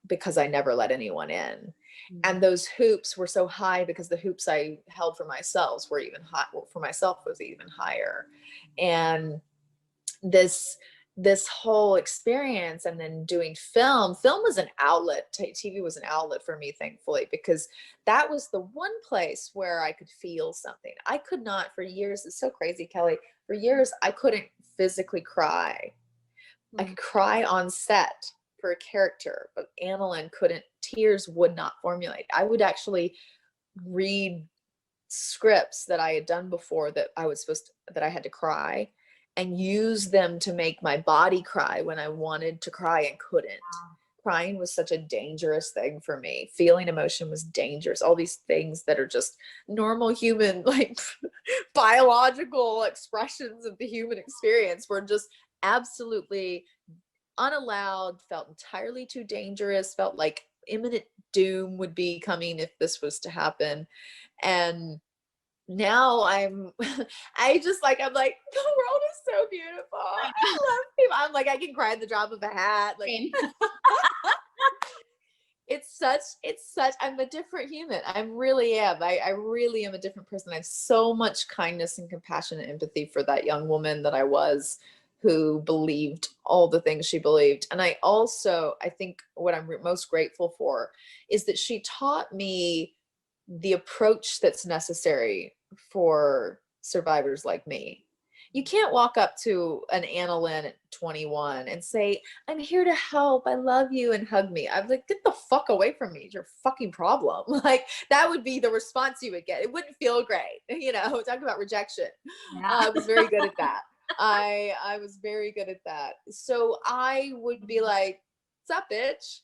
because I never let anyone in. And those hoops were so high because the hoops I held for myself were even high, for myself was even higher. And this whole experience, and then doing film was an outlet. TV was an outlet for me, thankfully, because that was the one place where I could feel something. I could not for years. It's so crazy, Kelly. For years, I couldn't physically cry. I could cry on set for a character, but AnnaLynne couldn't. Tears would not formulate. I would actually read scripts that I had done before that I had to cry, and use them to make my body cry when I wanted to cry and couldn't. Crying was such a dangerous thing for me. Feeling emotion was dangerous. All these things that are just normal human, like biological expressions of the human experience, were just absolutely unallowed, felt entirely too dangerous, felt like imminent doom would be coming if this was to happen. And now I'm like, the world is so beautiful. I love people. I'm like, I can cry in the drop of a hat. Like, it's such, I'm a different human. I really am. I really am a different person. I have so much kindness and compassion and empathy for that young woman that I was, who believed all the things she believed. And I think what I'm most grateful for is that she taught me the approach that's necessary for survivors like me. You can't walk up to an AnnaLynne at 21 and say, I'm here to help, I love you, and hug me. I'm like, get the fuck away from me. It's your fucking problem. Like, that would be the response you would get. It wouldn't feel great. Talk about rejection.
Yeah.
I was very good at that. I was very good at that. So I would be like, what's up, bitch?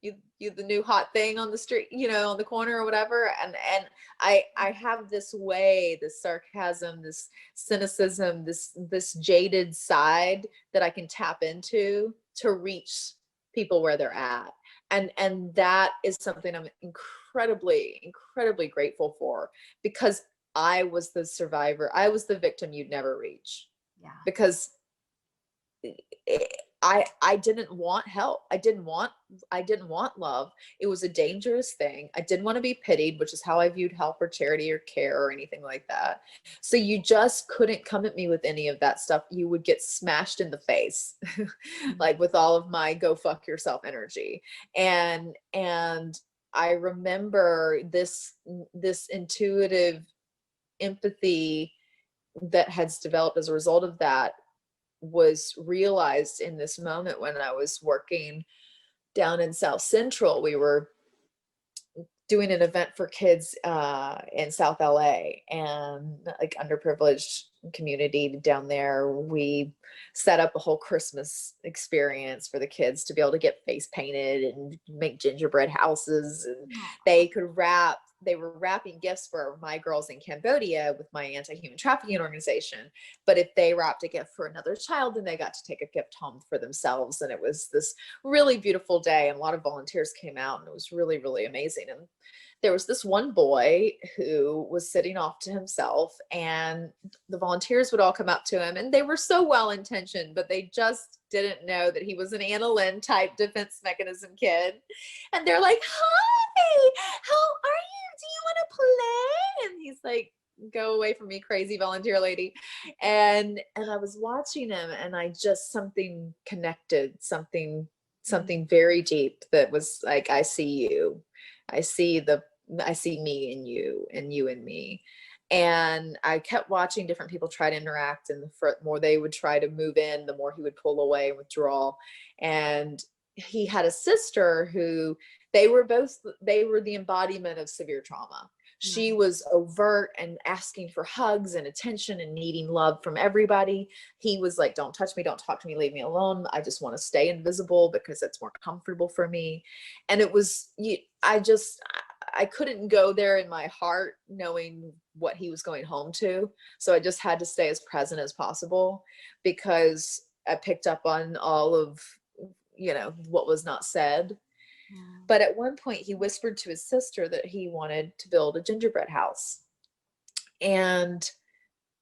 you the new hot thing on the street, you know, on the corner or whatever. And I have this way, this sarcasm, this cynicism, this jaded side that I can tap into to reach people where they're at. And that is something I'm incredibly grateful for, because I was the survivor. I was the victim you'd never reach.
Yeah.
Because I didn't want help. I didn't want love. It was a dangerous thing. I didn't want to be pitied, which is how I viewed help or charity or care or anything like that. So you just couldn't come at me with any of that stuff. You would get smashed in the face, like with all of my go fuck yourself energy. And I remember this intuitive empathy that has developed as a result of that was realized in this moment when I was working down in South Central. We were doing an event for kids in South LA, and like underprivileged community down there. We set up a whole Christmas experience for the kids to be able to get face painted and make gingerbread houses, and they were wrapping gifts for my girls in Cambodia with my anti-human trafficking organization. But if they wrapped a gift for another child, then they got to take a gift home for themselves. And it was this really beautiful day, and a lot of volunteers came out, and it was really amazing. And there was this one boy who was sitting off to himself, and the volunteers would all come up to him, and they were so well-intentioned, but they just didn't know that he was an AnnaLynne type defense mechanism kid. And they're like, "Hi, how are you? Do you want to play?" And he's like, "Go away from me, crazy volunteer lady." And I was watching him, and I just, something connected, something very deep that was like, I see you. I see me in you, and you in me. And I kept watching different people try to interact, and the more they would try to move in, the more he would pull away and withdraw. And he had a sister who they were the embodiment of severe trauma. She was overt and asking for hugs and attention and needing love from everybody. He was like, "Don't touch me, don't talk to me, leave me alone. I just want to stay invisible because it's more comfortable for me." And it was, I couldn't go there in my heart knowing what he was going home to. So I just had to stay as present as possible, because I picked up on all of, what was not said. But at one point he whispered to his sister that he wanted to build a gingerbread house. And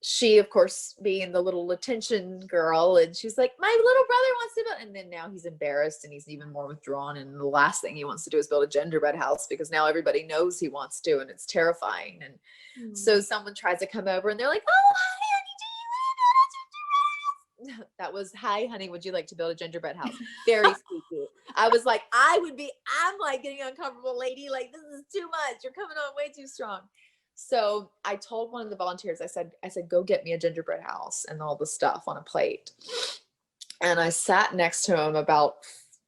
she, of course, being the little attention girl, and she's like, "My little brother wants to build," and then now he's embarrassed and he's even more withdrawn. And the last thing he wants to do is build a gingerbread house, because now everybody knows he wants to, and it's terrifying. And so someone tries to come over, and they're like, "Oh, hi, honey, do you want to build a gingerbread house?" That was, "Hi, honey, would you like to build a gingerbread house?" Very spooky. I was like, I'm like getting uncomfortable, lady. Like, this is too much. You're coming on way too strong. So I told one of the volunteers, I said, "Go get me a gingerbread house and all the stuff on a plate." And I sat next to him about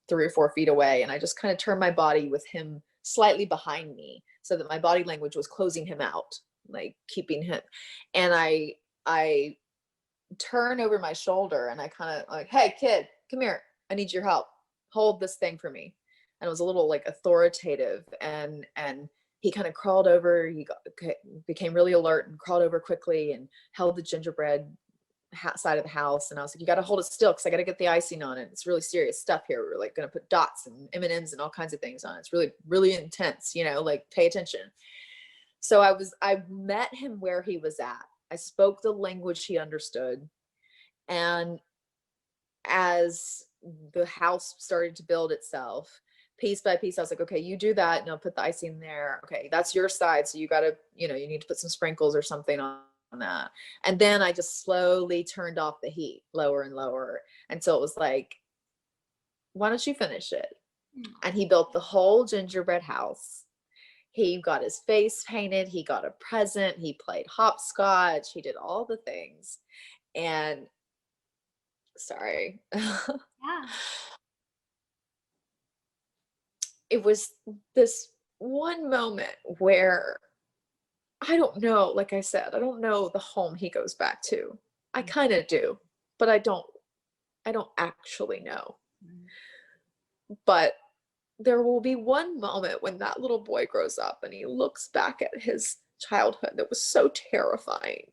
3 or 4 feet away, and I just kind of turned my body with him slightly behind me, so that my body language was closing him out, like keeping him. And I turn over my shoulder, and I kind of like, "Hey kid, come here. I need your help. Hold this thing for me." And it was a little like authoritative, and he kind of crawled over. He became really alert and crawled over quickly and held the gingerbread side of the house. And I was like, "You got to hold it still, because I got to get the icing on it. It's really serious stuff here. We're like going to put dots and M&Ms and all kinds of things on it. It's really intense, like pay attention." So I met him where he was at. I spoke the language he understood. And as the house started to build itself, piece by piece, I was like, "Okay, you do that, and I'll put the icing there. Okay, that's your side. So you got to, you need to put some sprinkles or something on that." And then I just slowly turned off the heat lower and lower until it was like, "Why don't you finish it?" And he built the whole gingerbread house. He got his face painted. He got a present. He played hopscotch. He did all the things. And sorry.
Yeah.
It was this one moment where I don't know, like I said, I don't know the home he goes back to. I kind of do, but I don't actually know. But there will be one moment when that little boy grows up and he looks back at his childhood that was so terrifying.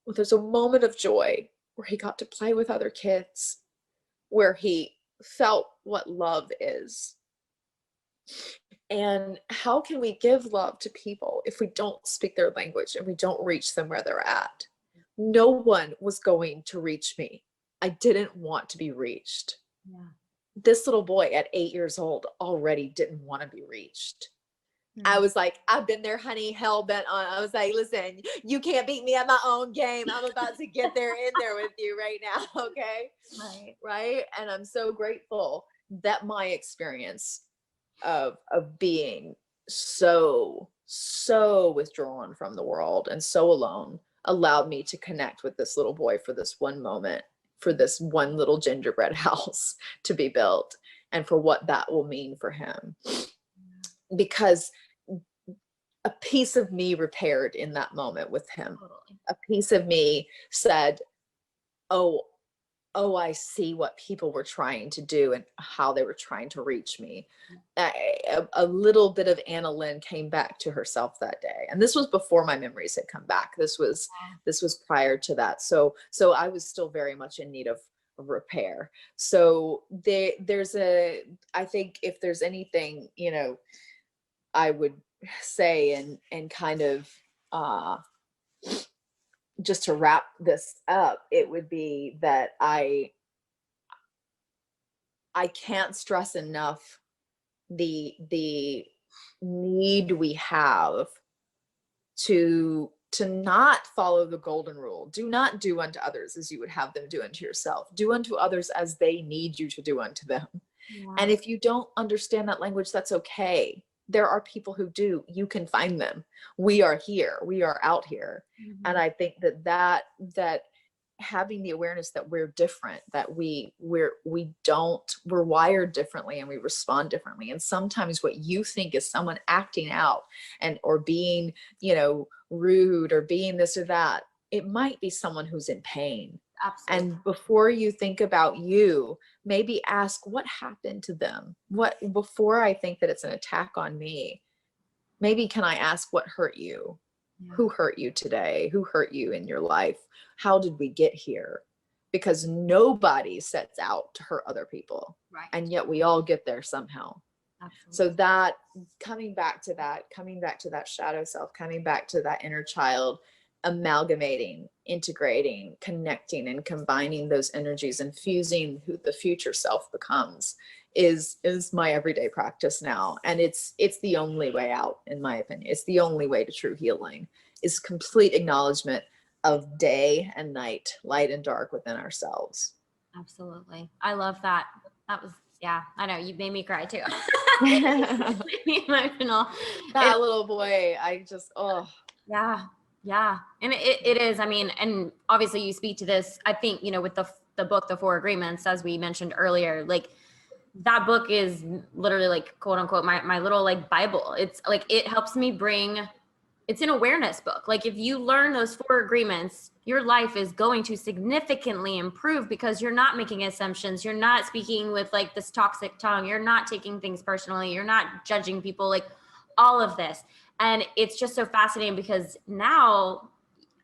Well, there's a moment of joy where he got to play with other kids, where he felt what love is. And how can we give love to people if we don't speak their language and we don't reach them where they're at? No one was going to reach me. I didn't want to be reached.
Yeah.
This little boy at 8 years old already didn't want to be reached. I was like, I've been there, honey, hell bent on. I was like, listen, you can't beat me at my own game. I'm about to get there in there with you right now. Okay. Right. And I'm so grateful that my experience of being so withdrawn from the world and so alone allowed me to connect with this little boy for this one moment, for this one little gingerbread house to be built, and for what that will mean for him. Because a piece of me repaired in that moment with him. Totally. A piece of me said, oh, I see what people were trying to do and how they were trying to reach me. A little bit of AnnaLynne came back to herself that day. And this was before my memories had come back. This was prior to that. So I was still very much in need of repair. So I think if there's anything, you know, I would say and kind of just to wrap this up, it would be that I can't stress enough the need we have to not follow the golden rule. Do not do unto others as you would have them do unto yourself. Do unto others as they need you to do unto them. Yeah. And if you don't understand that language, that's okay. There are people who do. You can find them. We are here. We are out here. Mm-hmm. And I think that having the awareness that we're different, that we're wired differently and we respond differently. And sometimes what you think is someone acting out or being, you know, rude or being this or that, it might be someone who's in pain. Absolutely. And before you think about you, maybe ask what happened to them. Before I think that it's an attack on me, maybe can I ask what hurt you? Yeah. Who hurt you today? Who hurt you in your life? How did we get here? Because nobody sets out to hurt other people. Right. And yet we all get there somehow. Absolutely. So that coming back to that shadow self, coming back to that inner child, amalgamating, integrating, connecting, and combining those energies and fusing who the future self becomes is my everyday practice now. And it's the only way out, in my opinion. It's the only way to true healing, is complete acknowledgement of day and night, light and dark within ourselves.
Absolutely. I love that. That was, yeah, I know, you made me cry too. Made me emotional.
That little boy, I just,
yeah. Yeah. And it is, I mean, and obviously you speak to this, I think, you know, with the book, The Four Agreements, as we mentioned earlier, like that book is literally like, quote unquote, my little like Bible. It's like, it helps me it's an awareness book. Like if you learn those 4 agreements, your life is going to significantly improve because you're not making assumptions. You're not speaking with like this toxic tongue. You're not taking things personally. You're not judging people, like all of this. And it's just so fascinating because now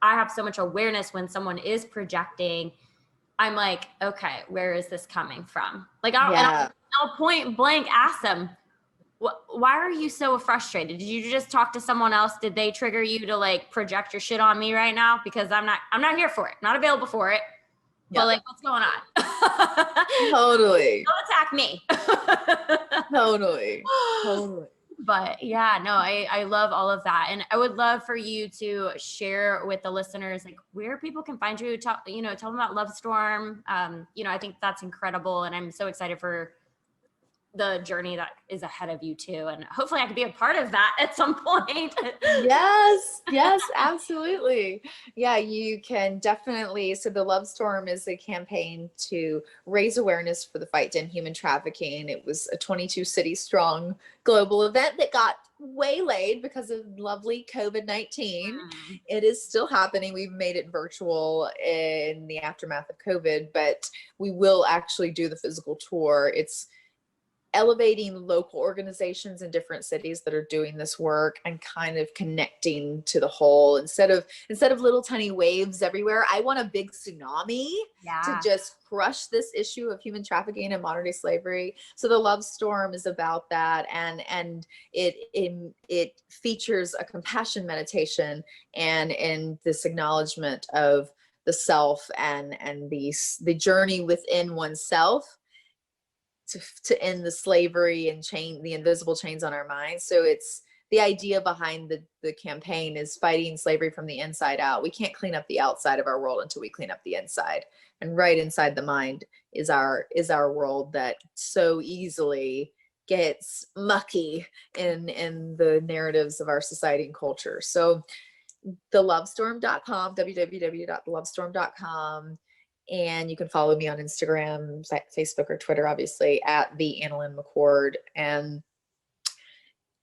I have so much awareness when someone is projecting. I'm like, okay, where is this coming from? Like, I'll point blank ask them, why are you so frustrated? Did you just talk to someone else? Did they trigger you to like project your shit on me right now? Because I'm not here for it. I'm not available for it. Yep. But like, what's going on?
Totally.
Don't attack me.
Totally.
But yeah, no, I love all of that. And I would love for you to share with the listeners, like where people can find you, tell them about Love Storm. I think that's incredible. And I'm so excited for the journey that is ahead of you too. And hopefully I could be a part of that at some point.
Yes, absolutely. Yeah, you can definitely. So the Love Storm is a campaign to raise awareness for the fight to end human trafficking. It was a 22 city strong global event that got waylaid because of lovely COVID-19. It is still happening. We've made it virtual in the aftermath of COVID, but we will actually do the physical tour. elevating local organizations in different cities that are doing this work and kind of connecting to the whole. Instead of little tiny waves everywhere, I want a big tsunami to just crush this issue of human trafficking and modern day slavery. So the Love Storm is about that, and it features a compassion meditation and in this acknowledgement of the self and the journey within oneself to end the slavery and the invisible chains on our minds. So it's the idea behind the campaign is fighting slavery from the inside out. We can't clean up the outside of our world until we clean up the inside. And right inside the mind is our world that so easily gets mucky in the narratives of our society and culture. So thelovestorm.com, www.thelovestorm.com. And you can follow me on Instagram, Facebook, or Twitter, obviously, at the AnnaLynne McCord. And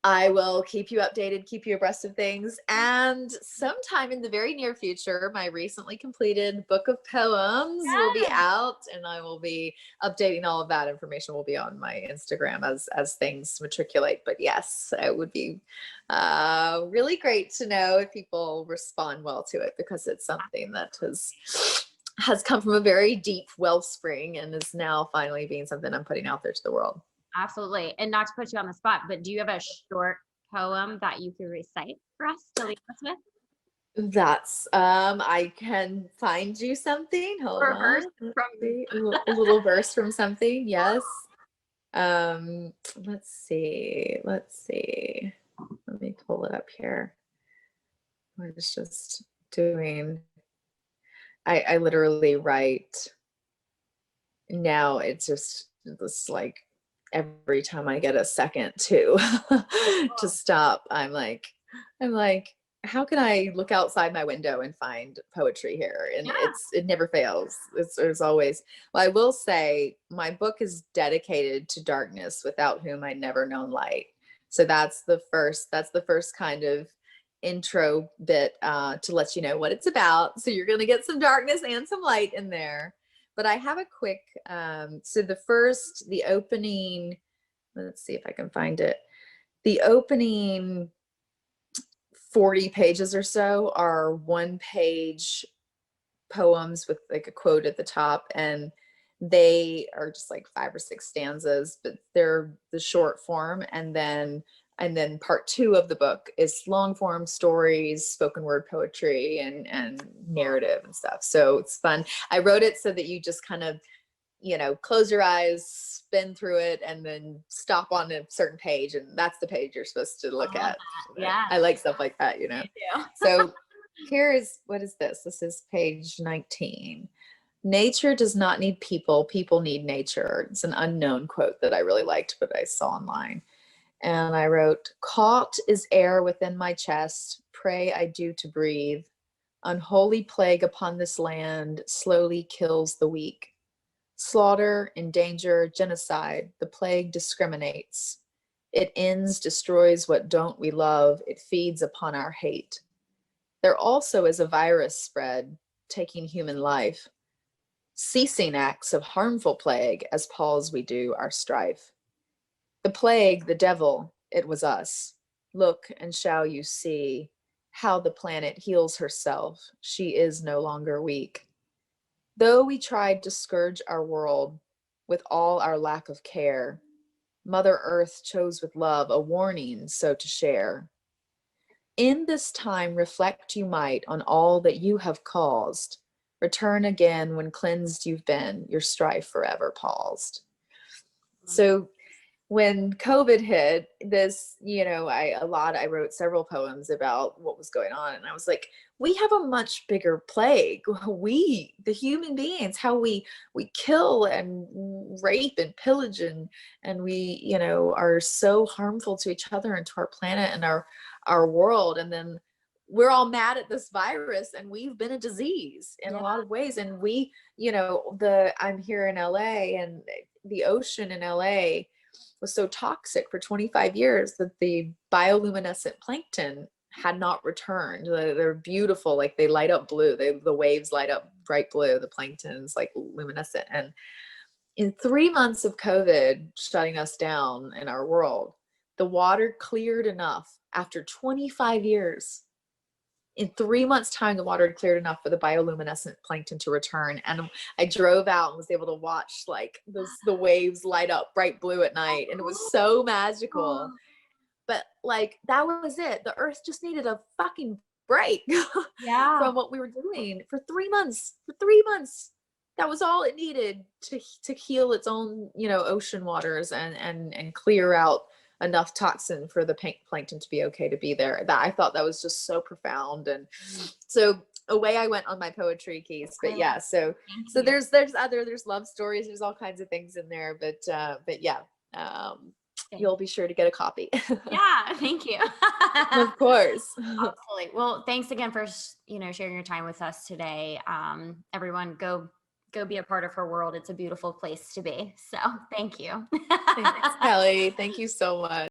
I will keep you updated, keep you abreast of things. And sometime in the very near future, my recently completed book of poems will be out, and I will be updating all of that information. Will be on my Instagram as things matriculate. But yes, it would be really great to know if people respond well to it, because it's something that has come from a very deep wellspring and is now finally being something I'm putting out there to the world.
Absolutely. And not to put you on the spot, but do you have a short poem that you could recite for us to leave us with?
That's I can find you something. Hold on. A little verse from something. Yes. Let's see. Let me pull it up here. I was just doing, I literally write now. It's just this, like, every time I get a second to to stop, I'm like, how can I look outside my window and find poetry here? And it never fails. There's always, well, I will say my book is dedicated to darkness, without whom I'd never known light. So that's the first kind of intro bit to let you know what it's about. So you're going to get some darkness and some light in there. But I have a quick, so the opening, let's see if I can find it. The opening 40 pages or so are 1-page poems with like a quote at the top, and they are just like 5 or 6 stanzas, but they're the short form. And then part 2 of the book is long form stories, spoken word poetry, and narrative and stuff. So it's fun. I wrote it so that you just kind of, close your eyes, spin through it, and then stop on a certain page, and that's the page you're supposed to look at.
Yeah.
I like stuff like that, So what is this? This is page 19. Nature does not need people. People need nature. It's an unknown quote that I really liked, but I saw online. And I wrote, caught is air within my chest, pray I do to breathe. Unholy plague upon this land slowly kills the weak. Slaughter, endanger, genocide, the plague discriminates. It ends, destroys what don't we love. It feeds upon our hate. There also is a virus spread, taking human life. Ceasing acts of harmful plague, as pause we do our strife. The plague, the devil, it was us. Look and shall you see how the planet heals herself. She is no longer weak. Though we tried to scourge our world with all our lack of care, Mother Earth chose with love a warning so to share. In this time reflect you might on all that you have caused. Return again when cleansed you've been, your strife forever paused. So when COVID hit, I wrote several poems about what was going on. And I was like, we have a much bigger plague. We, the human beings, how we kill and rape and pillage and we, are so harmful to each other and to our planet and our world. And then we're all mad at this virus, and we've been a disease in a lot of ways. And we, I'm here in LA, and the ocean in LA was so toxic for 25 years that the bioluminescent plankton had not returned. They're beautiful, like they light up blue. The waves light up bright blue. The plankton is like luminescent, In 3 months of COVID shutting us down in our world, the water cleared enough after 25 years. In 3 months' time, the water had cleared enough for the bioluminescent plankton to return. And I drove out and was able to watch like the waves light up bright blue at night. And it was so magical. But like, that was it. The earth just needed a fucking break
Yeah.
from what we were doing for 3 months. For 3 months. That was all it needed to heal its own, ocean waters and clear out enough toxin for the plankton to be okay to be there. That I thought that was just so profound. And so away I went on my poetry keys. But yeah, so there's love stories, there's all kinds of things in there. But yeah, you'll be sure to get a copy.
Yeah, thank you.
Of course.
Absolutely. Well, thanks again for sharing your time with us today. Everyone, go be a part of her world. It's a beautiful place to be. So thank you.
Thanks, Kelly. Thank you so much.